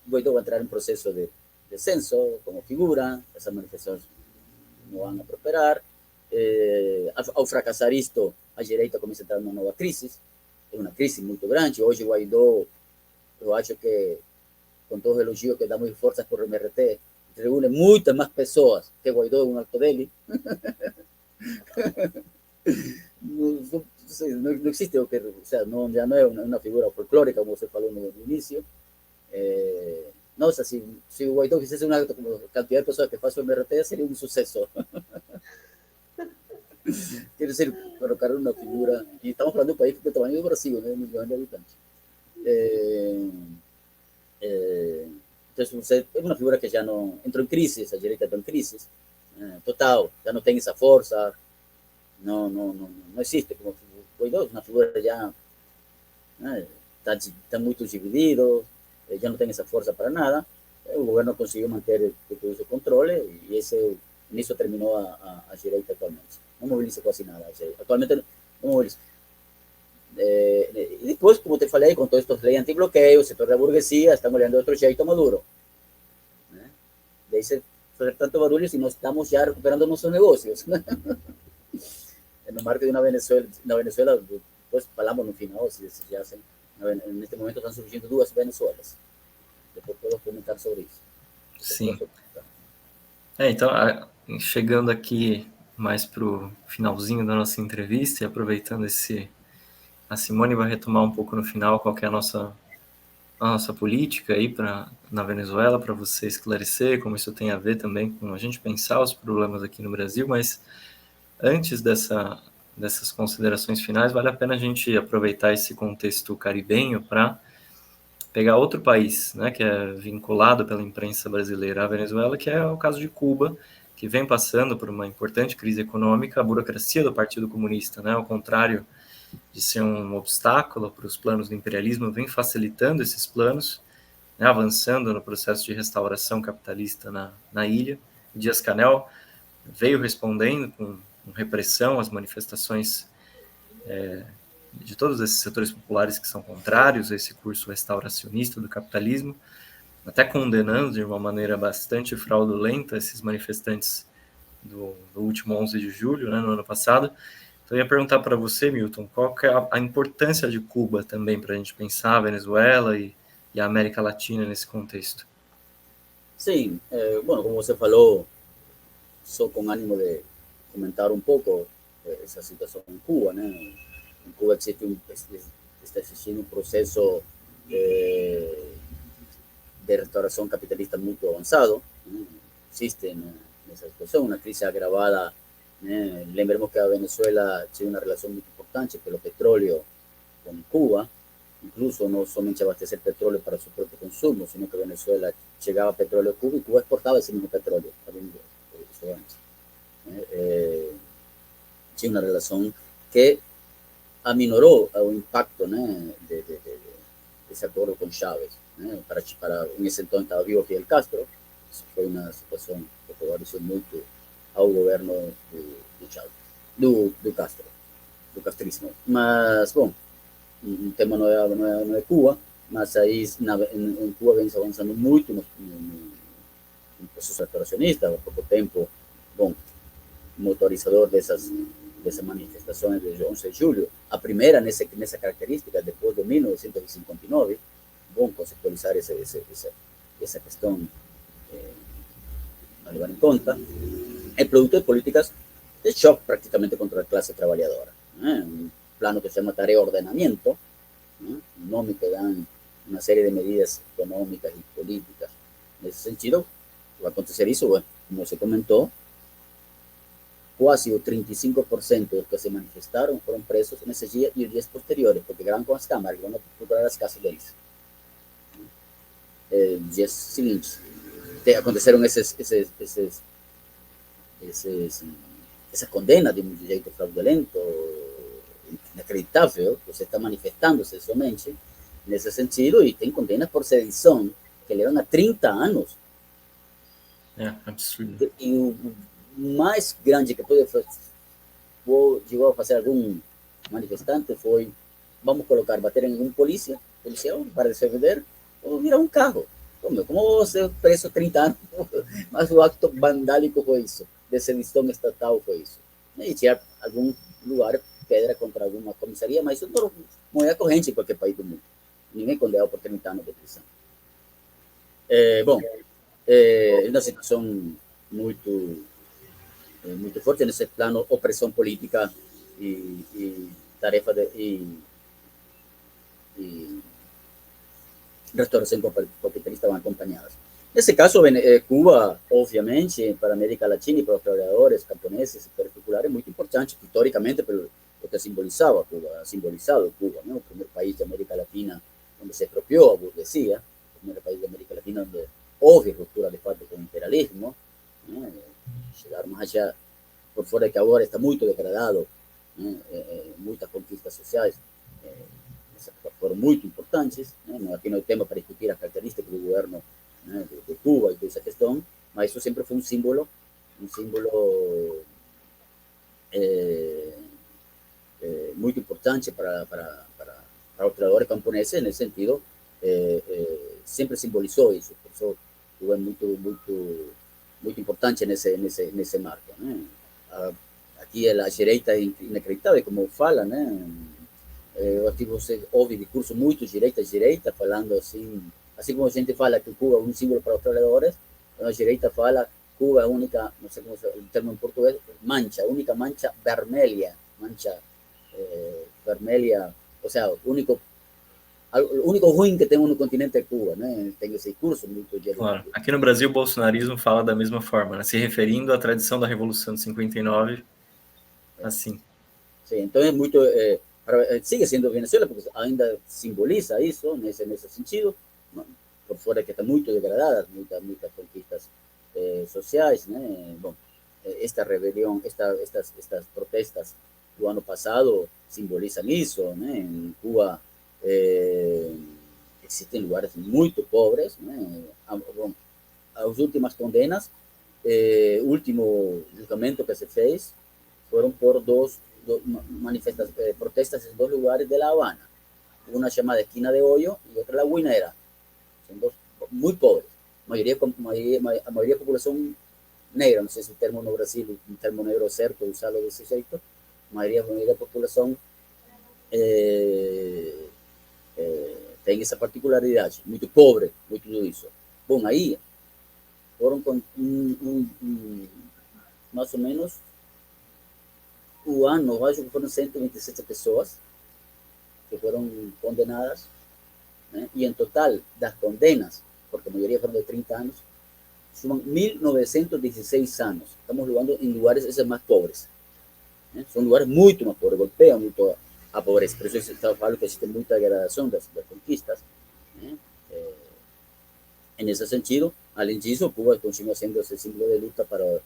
Guaidó va a entrar en proceso de descenso como figura, esas manifestaciones no van a prosperar. Ao fracassar isto, a direita começa a entrar numa nova crise, é uma crise muito grande. Hoje Guaidó, eu acho que, com todos os elogios que damos forças por MRT, reúne muitas mais pessoas que Guaidó en un acto dele. No existe, o sea, ya no es una figura folclórica, como se falou no inicio. No, o sea, si Guaidó hiciese un acto como cantidad de personas que pasa el MRT, sería un suceso. Quiero decir, colocar una figura, y estamos hablando de un país del tamaño de Brasil, ¿no? 1 millón de habitantes. Entonces, es una figura que ya no entró en crisis, la derecha entró en crisis, total, ya no tiene esa fuerza, no existe. Como Guaidó es una figura ya, está muy dividido, ya no tiene esa fuerza para nada. El gobierno consiguió mantener todo ese control y en eso terminó a direita actualmente. No moviliza casi nada. Actualmente no moviliza. Y después, como te falei, con todos estos leyes antibloqueo, el sector de la burguesía, están olhando otro jeito a Maduro. De ahí se hacer tanto barulho si no estamos ya recuperando nuestros negocios. En el marco de una Venezuela, pues hablamos en final, si ya hacen, en este momento están surgindo 2 Venezuelas. Depois puedo comentar sobre isso. Sim. Então, chegando aqui mais para o finalzinho da nossa entrevista e aproveitando a Simone vai retomar um pouco no final qual que é a nossa política aí na Venezuela, para você esclarecer como isso tem a ver também com a gente pensar os problemas aqui no Brasil, mas antes dessas considerações finais, vale a pena a gente aproveitar esse contexto caribenho para pegar outro país, né, que é vinculado pela imprensa brasileira à Venezuela, que é o caso de Cuba, que vem passando por uma importante crise econômica. A burocracia do Partido Comunista, né, ao contrário de ser um obstáculo para os planos do imperialismo, vem facilitando esses planos, né, avançando no processo de restauração capitalista na ilha. Díaz-Canel veio respondendo com repressão às manifestações de todos esses setores populares que são contrários a esse curso restauracionista do capitalismo, até condenando de uma maneira bastante fraudulenta esses manifestantes do último 11 de julho, né, no ano passado. Então, eu ia perguntar para você, Milton, qual que é a importância de Cuba também para a gente pensar a Venezuela e a América Latina nesse contexto? Sim, bueno, como você falou, só com ânimo de comentar um pouco essa situação em Cuba, né? Em Cuba está existindo um processo de restauração capitalista muito avançado, né? Existe nessa situação uma crise agravada, né? Lembremos que a Venezuela tinha uma relação muito importante pelo petróleo com Cuba, incluso no somente abastecer petróleo para su propio consumo, sino que Venezuela llegaba petróleo a Cuba y Cuba exportaba ese mismo petróleo. Tiene una relación que aminoró el impacto, ¿no?, de ese acuerdo con Chávez, ¿no? Para en ese entonces estaba vivo Fidel Castro. Eso fue una situación que favoreció mucho al gobierno de Chávez, de Castro, do castrismo. Mas, bom, um tema não é Cuba, mas aí em Cuba vem se avançando muito no processo restauracionista. Há pouco tempo, bom, motorizador dessas manifestações de 11 de julho, a primeira nessa característica, depois de 1959, bom conceptualizar essa questão, a levar em conta, é produto de políticas de choque prácticamente contra a classe trabalhadora. Un plano que se llama Tarea Ordenamiento, ¿no? Un nombre que dan una serie de medidas económicas y políticas. En ese sentido, va a acontecer eso, bueno, como se comentó, quase o 35% dos que se manifestaram foram presos nesse dia e os dias posteriores, porque gravam com as câmeras, vão procurar as casas deles. Dias seguintes, aconteceram essas condenas de um jeito fraudulento, inacreditável. Você está manifestando-se somente nesse sentido, e tem condenas por sedição que levam a 30 anos. É absurdo. E o mais grande que chegou a fazer algum manifestante foi, vamos colocar, bater em algum policial para defender, ou virar um carro. Como você preso 30 anos? Mas o acto vandálico foi isso, de sedição estatal foi isso. E tirar algum lugar, pedra contra alguma comissaria, mas isso não é corrente em qualquer país do mundo. Ninguém condenado por 30 anos de prisão. Bom, é uma situação muito forte nesse plano, opressão política e tarefa e restauração capitalista vão acompanhadas. Nesse caso, Cuba, obviamente, para a América Latina e para os trabalhadores camponeses em particular, é muito importante, historicamente, pelo que simbolizado Cuba, ¿no? O primeiro país da América Latina onde se apropriou a burguesia, o primeiro país da América Latina onde houve ruptura de fato com o imperialismo, ¿no? Chegar mais allá, por fora que agora está muito degradado, ¿no? Muitas conquistas sociais foram muito importantes, ¿no? Aqui não é tema para discutir as características do governo, ¿no?, de Cuba e toda essa questão, mas isso sempre foi um símbolo muito importante para os trabalhadores camponeses. Nesse sentido, sempre simbolizou isso. Por isso, Cuba é muito importante nesse marco, né? Aqui a direita é inacreditável, como fala, né? Aqui você ouve discurso muito direita, falando assim como a gente fala que Cuba é um símbolo para os trabalhadores, a direita fala Cuba é a única, não sei como é o termo em português, única mancha vermelha, ou seja, o único ruim que temos no continente é Cuba, né? Tem esse discurso muito direto. Claro. Aqui no Brasil, o bolsonarismo fala da mesma forma, né? Se referindo à tradição da Revolução de 59, assim. Sim, então é muito... sigue sendo Venezuela, porque ainda simboliza isso, nesse sentido, por fora que está muito degradada, muitas conquistas sociais, né? Bom, esta rebelião, estas protestas do ano passado simbolizam isso, né? Em Cuba existem lugares muito pobres, né? Bom, as últimas condenas, o último julgamento que se fez foram por dos protestas em dois lugares de La Habana, uma chamada Esquina de Hoyo e outra La Guinera. São dos muito pobres, a maioria da população negra, não sei se o termo no Brasil, um termo negro é certo usá-lo desse jeito, a maioria da população tem essa particularidade, muito pobre, muito tudo isso. Bom, aí foram com mais ou menos o ano, acho que foram 127 pessoas que foram condenadas, né? E em total das condenas, porque a maioria foram de 30 anos, suman 1.916 anos. Estamos falando em lugares esses mais pobres, né? São lugares muito mais pobres, golpeiam muito a pobreza. Por isso eu falo que existe muita gradação das conquistas, né? Nesse sentido, além disso, Cuba continua sendo esse símbolo de luta para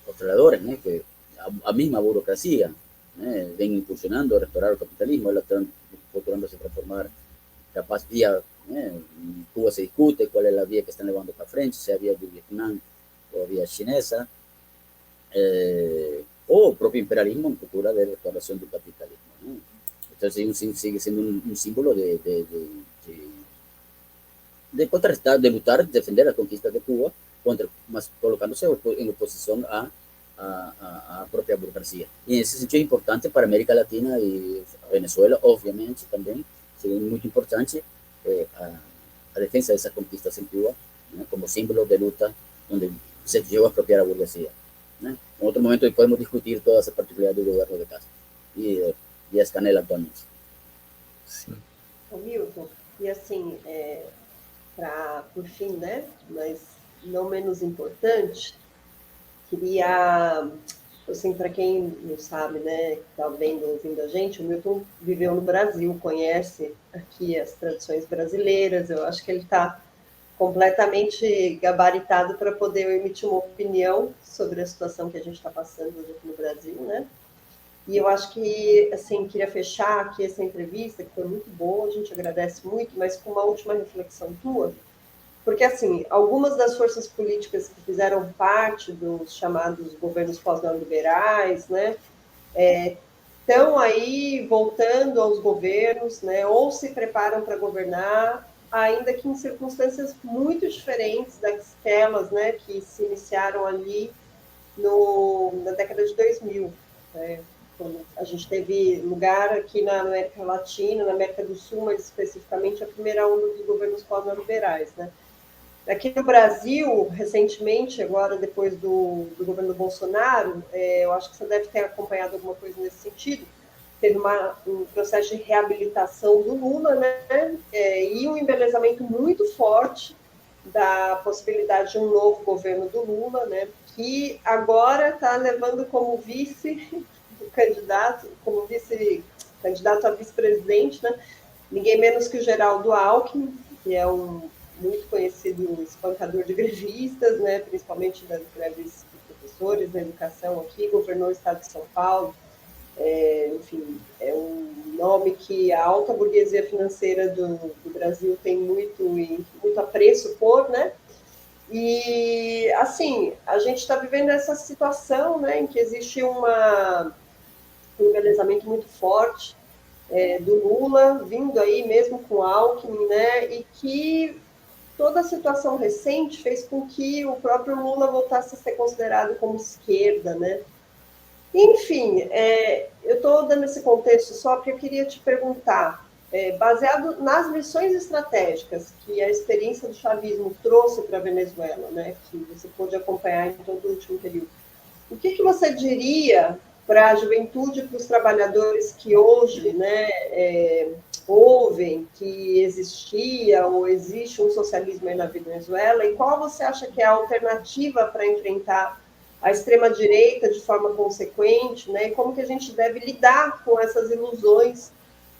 os trabalhadores, né? Que a mesma burocracia, né, vem impulsionando a restaurar o capitalismo, ela está procurando se transformar capaz vía, en Cuba se discute cuál es la vía que están llevando para frente, sea vía de Vietnam o vía chinesa, o el propio imperialismo en procura de restauración del capitalismo, ¿no? Entonces sigue siendo un símbolo de contrarrestar, de luchar, defender las conquistas de Cuba, más colocándose en oposición a propia burocracia. Y en ese sentido es importante para América Latina y Venezuela, obviamente, también, sería muy importante a defensa de esas conquistas en Cuba, ¿no? Como símbolo de lucha donde se llegó a expropiar a la burguesía, ¿no? En otro momento podemos discutir todas esas particularidades del gobierno de Castro y a Escanela atualmente. Sim. Milton, e assim, por fim, né, mas não menos importante, queria, assim, para quem não sabe, né, que está vendo, ouvindo a gente, o Milton viveu no Brasil, conhece aqui as tradições brasileiras, eu acho que ele está completamente gabaritado para poder emitir uma opinião sobre a situação que a gente está passando hoje aqui no Brasil, né? E eu acho que, assim, queria fechar aqui essa entrevista, que foi muito boa, a gente agradece muito, mas com uma última reflexão tua, porque, assim, algumas das forças políticas que fizeram parte dos chamados governos pós-neoliberais, né, estão aí voltando aos governos, né, ou se preparam para governar, ainda que em circunstâncias muito diferentes daquelas, né, que se iniciaram ali na década de 2000, né? A gente teve lugar aqui na América Latina, na América do Sul, mais especificamente, a primeira onda dos governos pós-neoliberais, né? Aqui no Brasil, recentemente, agora depois do governo Bolsonaro, eu acho que você deve ter acompanhado alguma coisa nesse sentido, teve um processo de reabilitação do Lula, né? E um embelezamento muito forte da possibilidade de um novo governo do Lula, né? Que agora está levando como vice-candidato a vice-presidente, né? Ninguém menos que o Geraldo Alckmin, que é um muito conhecido espancador de grevistas, né, principalmente das greves de professores na educação aqui, governou o estado de São Paulo, enfim, é um nome que a alta burguesia financeira do Brasil tem muito apreço por, né? E, assim, a gente está vivendo essa situação, né, em que existe um embelezamento muito forte do Lula, vindo aí mesmo com Alckmin, né, e que toda a situação recente fez com que o próprio Lula voltasse a ser considerado como esquerda, né? Enfim, eu estou dando esse contexto só porque eu queria te perguntar, baseado nas lições estratégicas que a experiência do chavismo trouxe para a Venezuela, né, que você pôde acompanhar em todo o último período, o que você diria para a juventude, para os trabalhadores que hoje, né, ouvem que existia ou existe um socialismo aí na Venezuela, e qual você acha que é a alternativa para enfrentar a extrema-direita de forma consequente, né, e como que a gente deve lidar com essas ilusões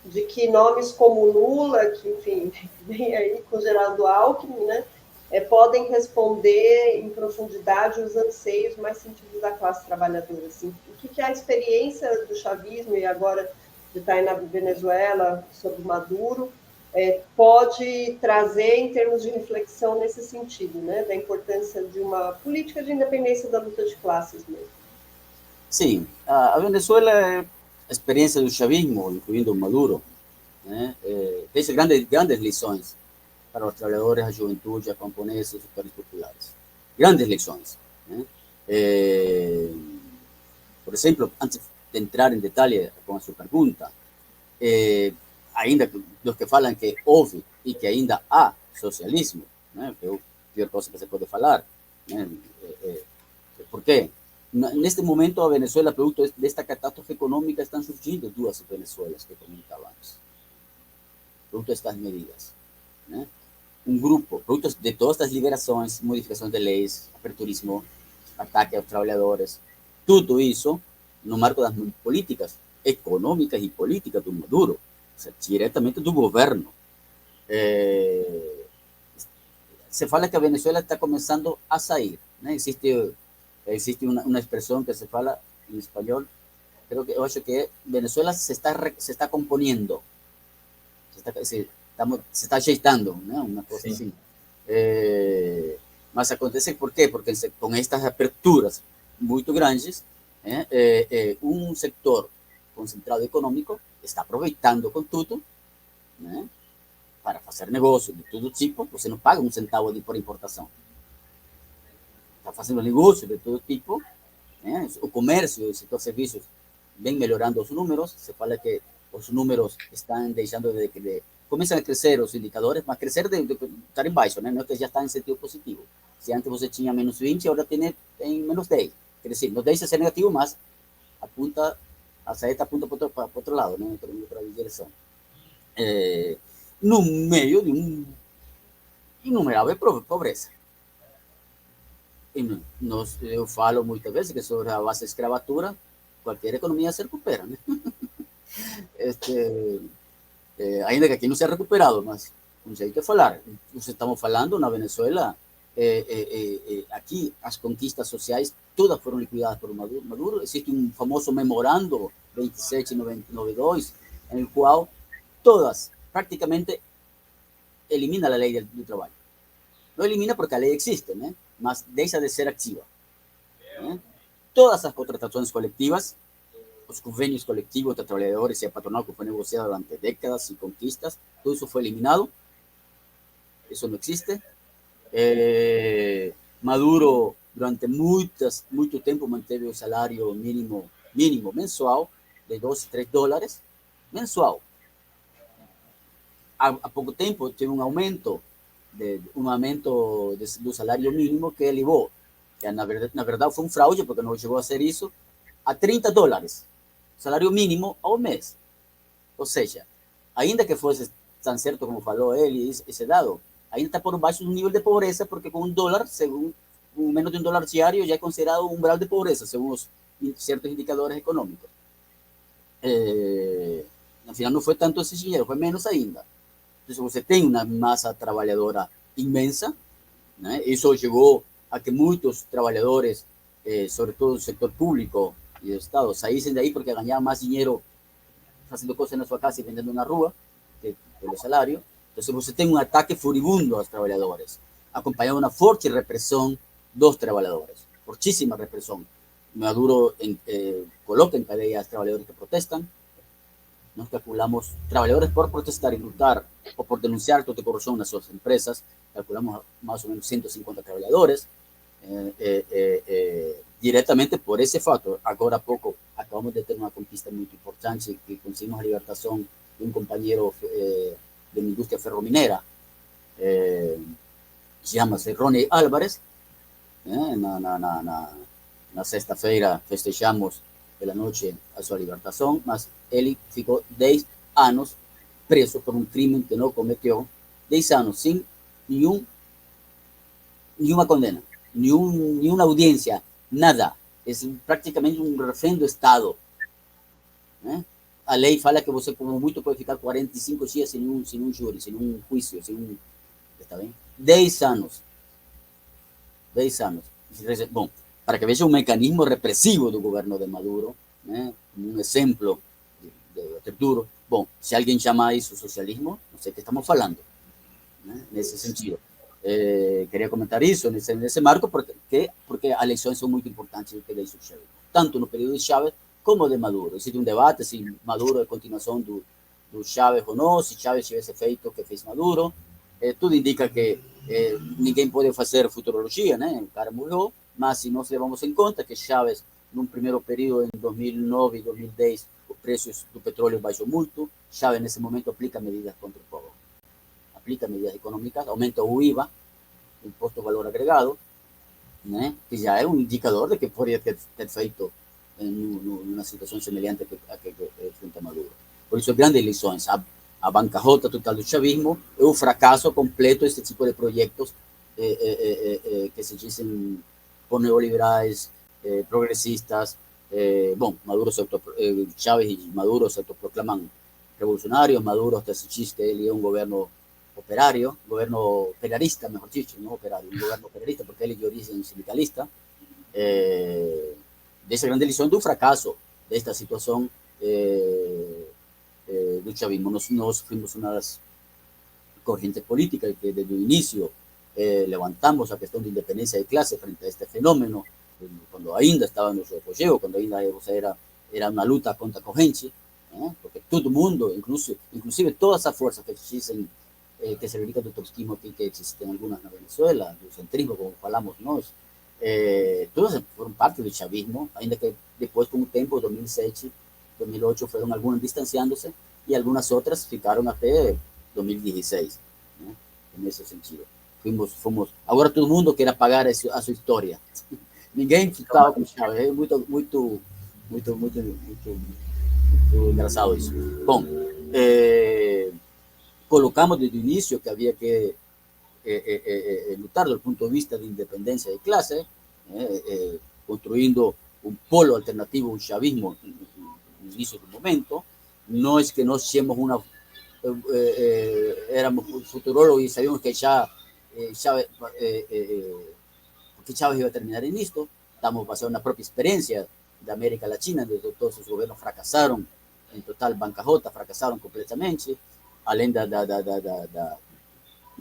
de que nomes como Lula, que, enfim, vem aí com Geraldo Alckmin, né, podem responder em profundidade os anseios mais sentidos da classe trabalhadora. Assim. O que é a experiência do chavismo e agora de estar aí na Venezuela, sobre Maduro, pode trazer em termos de reflexão nesse sentido, né, da importância de uma política de independência da luta de classes mesmo? Sim, a Venezuela é a experiência do chavismo, incluindo Maduro, né, fez grandes lições para os trabalhadores, a juventude, a camponeses, os sectores populares. grandes lecciones. Por exemplo, antes de entrar em detalhe com a sua pergunta, ainda dos que falam que houve e que ainda há socialismo, né, que é a pior coisa que se pode falar, né, por quê? Neste momento, a Venezuela, producto desta catástrofe econômica, estão surgindo duas Venezuelas que comentava antes, producto destas medidas, né? Um grupo, produtos de todas estas liberações, modificações de leis, aperturismo, ataque aos trabalhadores, tudo isso no marco das políticas econômicas e políticas do Maduro, ou seja, diretamente do governo. Se fala que a Venezuela está começando a sair, né? Existe uma expressão que se fala em espanhol, creo que eu acho que Venezuela se está componiendo, se está ajeitando, né? Uma coisa Sim. assim. Mas acontece por quê? Porque com estas aperturas muito grandes, um setor concentrado econômico está aproveitando com tudo, né, para fazer negócio de todo tipo. Você não paga um centavo por importação. Está fazendo negócio de todo tipo, né? O comércio, o setor serviços vem melhorando os números. Se fala que os números estão deixando começam a crescer os indicadores, mas crescer de estar em baixo, né? Não é que já está em sentido positivo. Se antes você tinha menos 20, agora tem menos 10. Quer dizer, não deixa de ser negativo, mas a saída apunta para outro lado, né? Para outra direção. No meio de uma inumerável pobreza. Eu falo muitas vezes que sobre a base da escravatura, qualquer economia se recupera, né? Ainda que aqui não se ha recuperado, mas não sei o que falar. Nós estamos falando na Venezuela, aqui as conquistas sociais todas foram liquidadas por Maduro. Existe um famoso memorando 2792, em qual todas, praticamente, elimina a lei do trabalho. Não elimina porque a lei existe, né? Mas deixa de ser ativa, né? Todas as contratações coletivas, os convênios coletivos de trabalhadores e a patronal que foi negociado durante décadas e conquistas, tudo isso foi eliminado. Isso não existe. Maduro, durante muito tempo, manteve o salário mínimo mensual de $2-3 mensual. Há pouco tempo teve um aumento do salário mínimo que elevou, que na verdade foi um fraude, porque não chegou a ser isso, a $30, salário mínimo ao mês. Ou seja, ainda que fosse tão certo como falou ele, esse dado, ainda está por baixo do nível de pobreza, porque com $1, según menos de $1 diário, já é considerado um umbral de pobreza, según certos indicadores econômicos. Al final não foi tanto esse dinheiro, foi menos ainda. Então, você tem uma massa trabalhadora imensa, né? Isso chegou a que muitos trabalhadores, sobretudo do setor público e do Estado, saíssem daí porque ganhavam mais dinheiro fazendo coisas na sua casa e vendendo na rua, pelo salário. Então, você tem um ataque furibundo aos trabalhadores, acompanhado de uma forte repressão dos trabalhadores, fortíssima repressão. Maduro coloca em cadeia os trabalhadores que protestam. Nós calculamos trabalhadores por protestar e lutar ou por denunciar atos de corrupção nas suas empresas, calculamos mais ou menos 150 trabalhadores, diretamente por esse fato. Agora há pouco acabamos de ter uma conquista muito importante, que conseguimos a libertação de um companheiro de uma indústria ferrominera, chama-se Ronnie Álvarez. Na sexta-feira festejamos pela noite a sua libertação, mas ele ficou 10 anos preso por um crime que não cometeu, 10 anos sem nenhuma condena, nenhuma audiência, nada. É praticamente um refém do Estado, né? A lei fala que você, como muito, pode ficar 45 dias sem um júri, sem um juízo, está bem? 10 anos. 10 anos. Bom, para que veja um mecanismo repressivo do governo de Maduro, né? Um exemplo de duro. Bom, se alguém chama isso socialismo, não sei o que estamos falando, né? Nesse sentido. Queria comentar isso nesse marco, porque as eleições são muito importantes do que deixa o Chávez, tanto no período de Chávez como de Maduro. Existe um debate se Maduro é a continuação do Chávez ou não, se Chávez tivesse feito o que fez Maduro. Tudo indica que ninguém pode fazer futurologia, né? O cara morreu, mas se nós levamos em conta que Chávez, num primeiro período, em 2009 e 2010, os preços do petróleo baixou muito, Chávez, nesse momento, aplica medidas contra o povo. Aplica medidas econômicas, aumenta o IVA, o Imposto de Valor Agregado, né? Que já é um indicador de que poderia ter feito numa situação semelhante a que enfrenta Maduro. Por isso, grandes lições. A bancarrota total do chavismo é o fracasso completo desse tipo de projetos que se dizem por neoliberais, progressistas. Bom, Chávez e Maduro se autoproclaman revolucionários. Maduro até se diz que ele é um governo operário, governo operarista, melhor dicho, não operário, um governo operarista, porque ele é de origem sindicalista. Dessa grande lição do fracasso desta situação do chavismo. Nós fuimos uma das correntes políticas que desde o início levantamos a questão de independência de classe frente a este fenômeno, quando ainda estava no seu apogeu, quando ainda era uma luta contra a corrente, porque todo mundo, inclusive todas as forças que dizem que se dedican do trotskismo aqui, que existem algumas na Venezuela, do centrismo, como falamos nós, todas foram parte do chavismo, ainda que depois, com o tempo, 2007, 2008, foram algumas distanciando-se e algumas outras ficaram até 2016, né? Nesse sentido. Agora todo mundo quer apagar a sua história. Ninguém ficava com Chávez. É muito engraçado isso. Bom, colocamos desde o início que havia que lutar do ponto de vista de independência de classe, construindo um polo alternativo, um chavismo no início do momento. Não é que nós tínhamos éramos futurólogos e sabíamos que porque Chávez iba a terminar en esto. Estamos basando en la propia experiencia de América Latina, donde todos sus gobiernos fracasaron en total bancarrota, fracasaron completamente, além da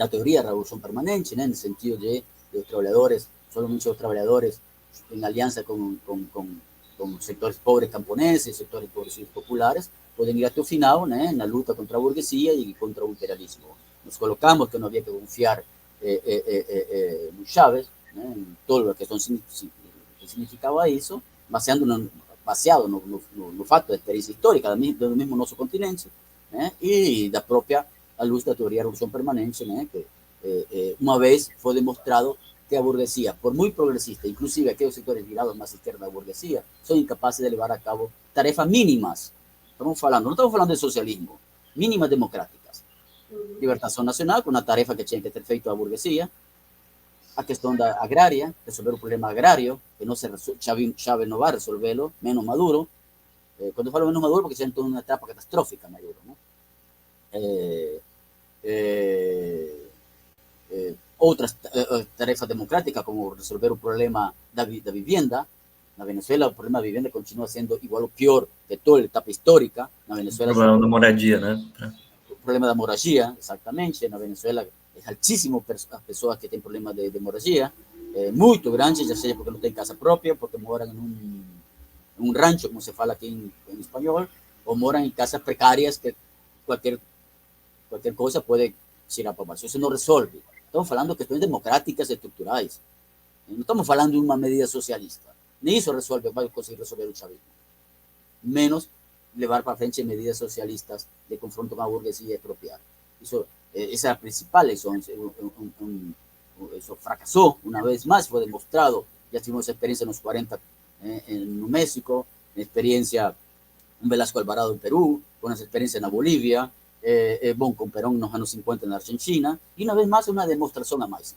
teoría de revolución permanente, ¿no? En el sentido de los trabajadores, solamente los trabajadores en alianza con sectores pobres camponeses, sectores pobres populares, pueden ir hasta el final, ¿no? En la lucha contra la burguesía y contra el imperialismo. Nos colocamos que no había que confiar en Chávez, ¿no? En todo lo que significaba eso, baseado no fato de experiencia histórica do mesmo nosso continente, né? E da própria a luz da teoria da revolução permanente, né? Que uma vez foi demonstrado que a burguesia, por muito progressista, inclusive aqueles setores virados mais à esquerda da burguesia, são incapazes de levar a cabo tarefas mínimas. Não estamos falando de socialismo, mínimas democráticas. Libertação nacional, com uma tarefa que tinha que ter feito a burguesia, a questão da agrária, resolver o problema agrário, que não Chávez não vai resolvê-lo, menos Maduro. Quando eu falo menos Maduro, porque já entrou numa etapa catastrófica Maduro, né? Outras tarefas democráticas, como resolver o problema da vivienda. Na Venezuela, o problema da vivienda continua sendo igual ou pior que toda a etapa histórica. Na Venezuela, o problema da moradia, né? O problema da moradia, exatamente. Na Venezuela, é altíssimo as pessoas que têm problema de moradia, muito grande, já seja porque não tem casa própria, porque moram em um rancho, como se fala aqui em espanhol, ou moram em casas precárias que qualquer coisa pode tirar para baixo. Isso não resolve. Estamos falando de questões democráticas e estruturais. Não estamos falando de uma medida socialista. Nem isso vai conseguir resolver o chavismo. Menos levar para frente medidas socialistas de confronto com a burguesia e expropiar. Esa es la principal lección. Eso fracasó una vez más, fue demostrado. Ya tuvimos experiencia en los 40 en México, experiencia en Velasco Alvarado en Perú, con experiencia en Bolivia, con Perón en los años 50 en la Argentina, y una vez más una demostración a más.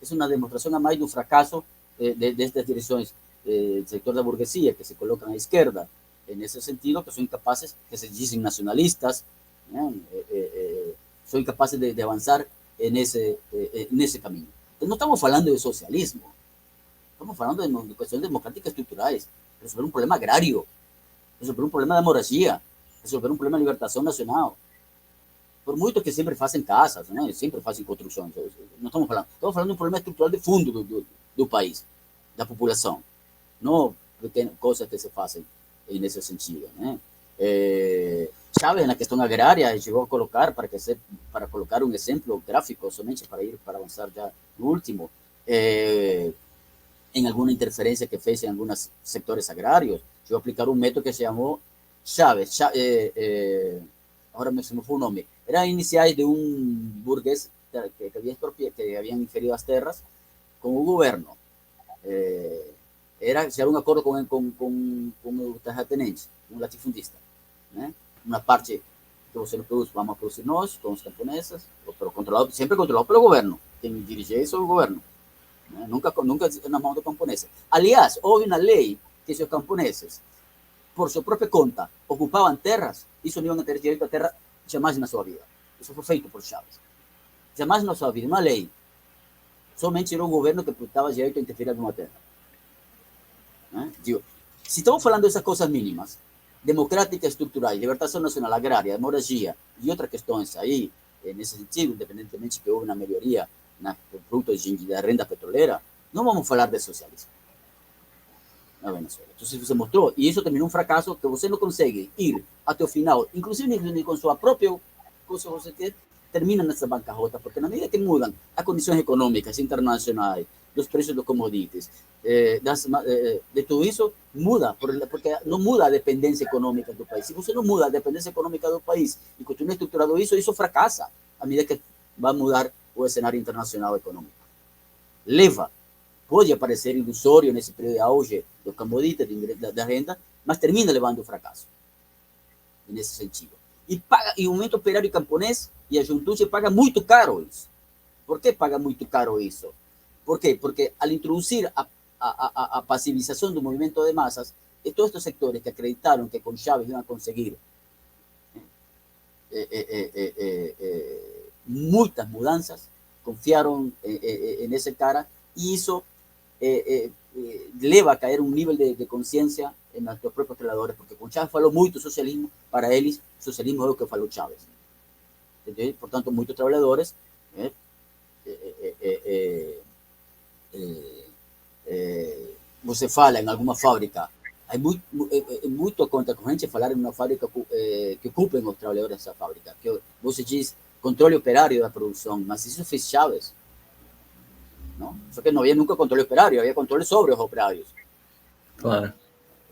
Es una demostración a más de un fracaso de estas direcciones del sector de la burguesía que se colocan a la izquierda, en ese sentido, que son incapaces, que se dicen nacionalistas, son incapaces de avanzar en ese camino. Entonces, no estamos hablando de socialismo, estamos hablando de cuestiones democráticas estructurales, resolver un problema agrario, resolver un problema de hemorragia, resolver un problema de libertación nacional. Por mucho que siempre hacen casas, ¿no? Siempre hacen construcciones, no estamos hablando de un problema estructural de fundo del país, de la población, no pequeñas cosas que se hacen en ese sentido, ¿no? Chávez, en la cuestión agraria, llegó a colocar para que para colocar un ejemplo gráfico, solamente para avanzar ya lo último, en alguna interferencia que fez en algunos sectores agrarios. Yo aplicar un método que se llamó Chávez, ahora me se me fue un nombre, era iniciais de un burgués que habían inferido las tierras con el gobierno. Era un acuerdo con el terratenente, un latifundista, ¿eh? Una parte que você não produz, vamos a producir nós, con los camponeses, pero siempre controlado por el gobierno. Quien dirige eso es el gobierno, ¿eh? Nunca en las manos de camponeses. Aliás, hubo una ley que si los camponeses, por su propia cuenta, ocupaban tierras, eso no iban a tener derecho a tierra jamais na sua vida. Eso fue feito por Chávez. Jamais na sua vida, una ley. Somente era un gobierno que estaba derecho a interferir en alguna tierra. Digo, si estamos hablando de esas cosas mínimas, democrática estructural, libertación nacional agraria, hemorragia y otras cuestiones ahí, en ese sentido, independientemente que hubo una mayoría producto de la renta petrolera, no vamos a hablar de socialismo na Venezuela. Entonces se mostró, y eso terminó un fracaso, que usted no consigue ir hasta el final, inclusive ni con su propia cosa, usted termina en esa bancarrota, porque a medida que mudan las condiciones económicas internacionales, los precios de los commodities, de todo eso, muda, porque no muda a dependencia económica del país. Si usted no muda a dependencia económica del país y continúa estructurado eso fracasa a medida que va a mudar el escenario internacional económico. Puede parecer ilusorio en ese periodo de auge de los commodities de renta, mas termina levando un fracaso en ese sentido. Y el movimiento operario camponés y a juventude paga muy caro eso. ¿Por qué paga muy caro eso? ¿Por qué? Porque al introducir a pasivización del movimiento de masas, todos estos sectores que acreditaron que con Chávez iban a conseguir muchas mudanzas, confiaron en ese cara y eso leva a caer un nivel de conciencia en nuestros propios trabajadores, porque con Chávez falou mucho socialismo, para ellos socialismo es lo que falou Chávez. ¿Entendeu? Por tanto, muchos trabajadores você fala em alguma fábrica, é muito contracorrente falar em uma fábrica que ocupem os trabalhadores dessa fábrica, que você diz controle operário da produção, mas isso fez Chávez, não? Só que não havia nunca controle operário, havia controle sobre os operários. Claro.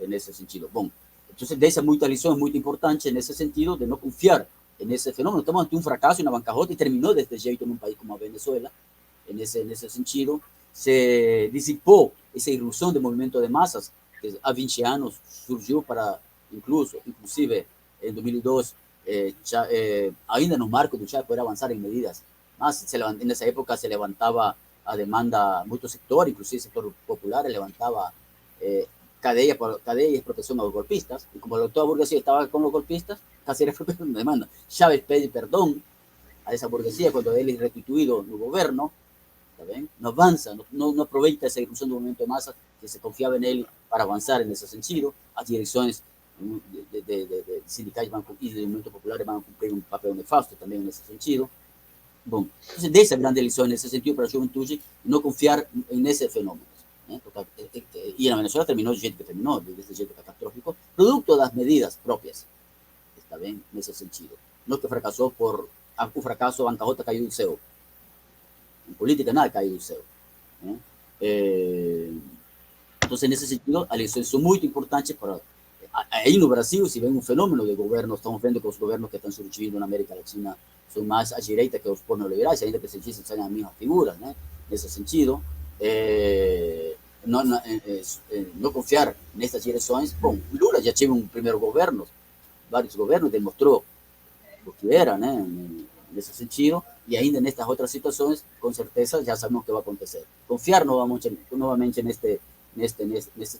Nesse sentido. Bom, então deixa muitas lições muito importantes nesse sentido de não confiar nesse fenômeno. Estamos ante um fracasso e uma bancarrota e terminou desse jeito num país como a Venezuela. Nesse sentido, se dissipou essa ilusão de movimento de massas que há 20 anos surgiu para, inclusive em 2002, ainda no marco do Chávez, poder avançar em medidas. Mas nessa época se levantava a demanda, muito setor, inclusive o setor popular, levantava cadeia e expropiação aos golpistas, e como toda a burguesia estava com os golpistas, casi era expropiação de demanda. Chávez pede perdão a esa burguesía cuando él es restituido en el gobierno, no avanza, no aprovecha esa irrupción del movimiento de masas que se confiaba en él para avanzar en ese sentido. Las direcciones de sindicales y del movimiento popular van a cumplir un papel nefasto también en ese sentido. Bueno, entonces de esa gran lección en ese sentido para la juventud, no confiar en ese fenómeno. Y en Venezuela terminó el jeito que terminó, de este jeito catastrófico, producto de las medidas propias, está bien, en ese sentido. No que fracasó por un fracaso, bancarrota cayó del céu. En política nada cayó del céu. Entonces, en ese sentido, las elecciones son muy importantes para... Ahí en Brasil, si ven un fenómeno de gobierno, estamos viendo que los gobiernos que están surgiendo en América Latina son más a direita que los neoliberales, ainda que se dicen que son las mismas figuras, ¿no? En ese sentido, no confiar en estas direcciones. Bueno, Lula ya tuvo un primer gobierno, varios gobiernos, demostró lo que era, ¿no? En ese sentido, y ainda en estas otras situaciones, con certeza ya sabemos qué va a acontecer. Confiar nuevamente en este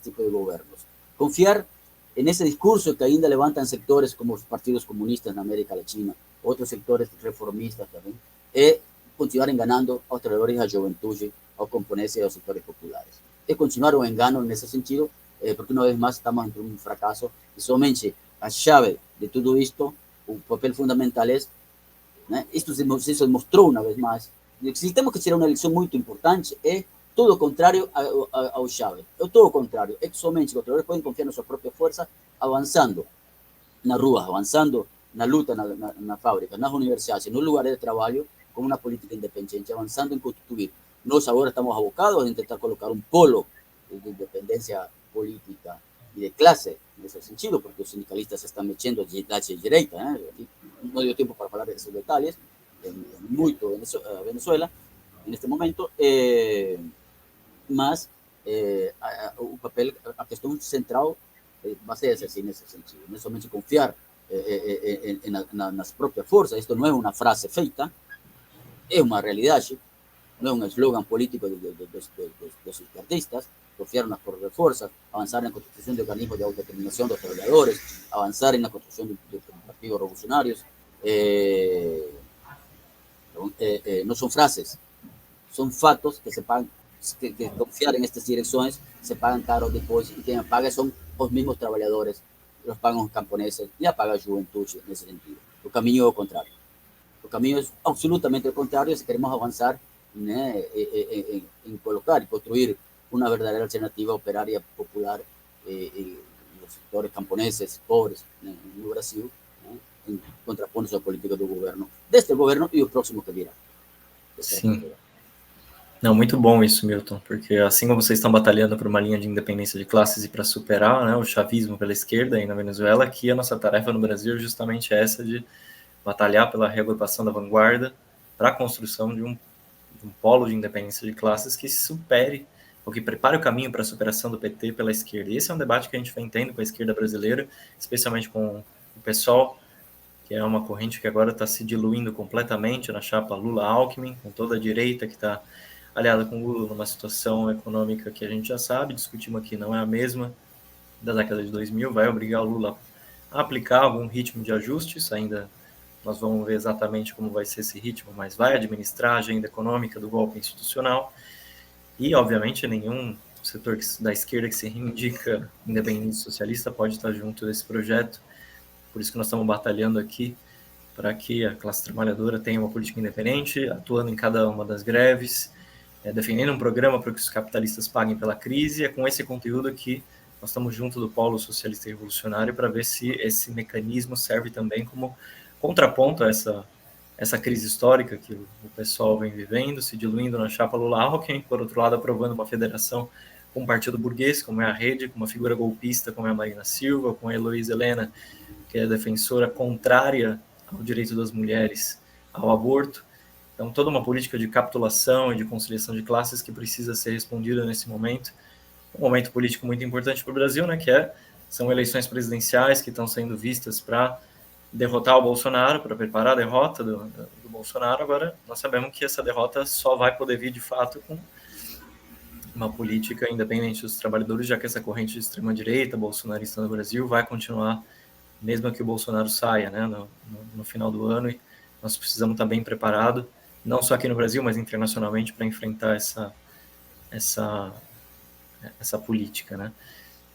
tipo de gobiernos. Confiar en ese discurso que ainda levantan sectores como los partidos comunistas en América Latina, otros sectores reformistas también, y continuar enganando a los trabajadores, a la juventud, a los componentes y a los sectores populares. Es continuar un engano en ese sentido, porque una vez más estamos ante un fracaso, y solamente a llave de todo esto, un papel fundamental es, ¿no? Esto se demostró una vez más, si tenemos que hacer una elección muy importante, es todo lo contrario a Chávez, es todo lo contrario, es solamente los trabajadores pueden confiar en su propia fuerza, avanzando en las ruas, avanzando na luta na fábrica, nas universidades, nos lugares de trabalho, com uma política independente, avançando em constituir. Nós agora estamos abocados a tentar colocar um polo de independência política e de classe, nesse sentido, porque os sindicalistas se estão mexendo de direita, né? Não deu tempo para falar desses detalhes, muito Venezuela, neste momento, mas o papel, a questão central vai ser essa, assim, nesse sentido, não é somente confiar nas próprias forças, isto não é uma frase feita, é uma realidade, não é um slogan político dos izquierdistas, confiar nas próprias forças, avançar na constituição de organismos de autodeterminação dos trabalhadores, avançar na construção de partidos revolucionários. Não são frases, são fatos que se pagam, que confiar em estas direções se pagam caro depois, e quem paga são os mesmos trabalhadores, los pagam os camponeses e a paga a juventude nesse sentido. O caminho é o contrário. O caminho é absolutamente o contrário se queremos avançar, né, em colocar e construir uma verdadeira alternativa operária popular nos setores camponeses, pobres, né, no Brasil, né, em contraponto à política do governo, deste governo e o próximo que virá. Sim. Não, muito bom isso, Milton, porque assim como vocês estão batalhando por uma linha de independência de classes e para superar, né, o chavismo pela esquerda aí na Venezuela, aqui a nossa tarefa no Brasil é justamente essa de batalhar pela reagrupação da vanguarda para a construção de um polo de independência de classes que supere, ou que prepare o caminho para a superação do PT pela esquerda. E esse é um debate que a gente vem tendo com a esquerda brasileira, especialmente com o PSOL, que é uma corrente que agora está se diluindo completamente na chapa Lula-Alckmin, com toda a direita que está aliada com Lula numa situação econômica que a gente já sabe, discutimos aqui, não é a mesma da década de 2000, vai obrigar o Lula a aplicar algum ritmo de ajustes, ainda nós vamos ver exatamente como vai ser esse ritmo, mas vai administrar a agenda econômica do golpe institucional e, obviamente, nenhum setor da esquerda que se reivindica independente socialista pode estar junto desse projeto, por isso que nós estamos batalhando aqui para que a classe trabalhadora tenha uma política independente, atuando em cada uma das greves, defendendo um programa para que os capitalistas paguem pela crise. É com esse conteúdo aqui nós estamos junto do Polo Socialista e Revolucionário para ver se esse mecanismo serve também como contraponto a essa crise histórica que o pessoal vem vivendo, se diluindo na chapa Lula-Alckmin, por outro lado aprovando uma federação com um partido burguês, como é a Rede, com uma figura golpista como é a Marina Silva, com a Heloísa Helena, que é defensora contrária ao direito das mulheres ao aborto. Então, toda uma política de capitulação e de conciliação de classes que precisa ser respondida nesse momento. Um momento político muito importante para o Brasil, né, são eleições presidenciais que estão sendo vistas para derrotar o Bolsonaro, para preparar a derrota do Bolsonaro. Agora, nós sabemos que essa derrota só vai poder vir, de fato, com uma política independente dos trabalhadores, já que essa corrente de extrema-direita bolsonarista no Brasil vai continuar, mesmo que o Bolsonaro saia, né, no final do ano, e nós precisamos estar bem preparados, não só aqui no Brasil, mas internacionalmente, para enfrentar essa política, né.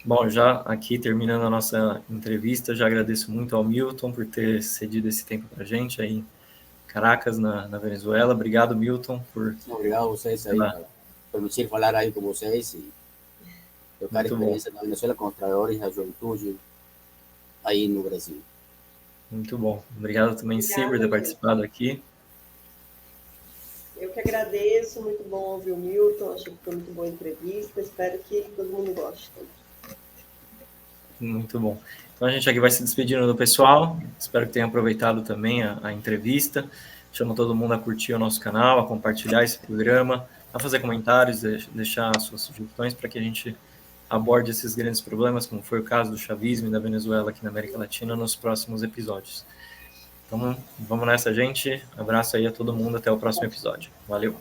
Bom, já aqui terminando a nossa entrevista, já agradeço muito ao Milton por ter cedido esse tempo para a gente aí em Caracas, na Venezuela. Obrigado, Milton, por... Obrigado a vocês aí, por permitir falar aí com vocês e trocar experiência na Venezuela com os trabalhadores da juventude aí no Brasil. Muito bom. Obrigado também, Sim, por ter participado aqui. Eu que agradeço, muito bom ouvir o Milton, achei que foi muito boa a entrevista, espero que todo mundo goste. Muito bom. Então a gente aqui vai se despedindo do pessoal, espero que tenham aproveitado também a entrevista, chamo todo mundo a curtir o nosso canal, a compartilhar esse programa, a fazer comentários, deixar suas sugestões para que a gente aborde esses grandes problemas, como foi o caso do chavismo e da Venezuela aqui na América Latina, nos próximos episódios. Então, vamos nessa, gente. Abraço aí a todo mundo. Até o próximo episódio. Valeu.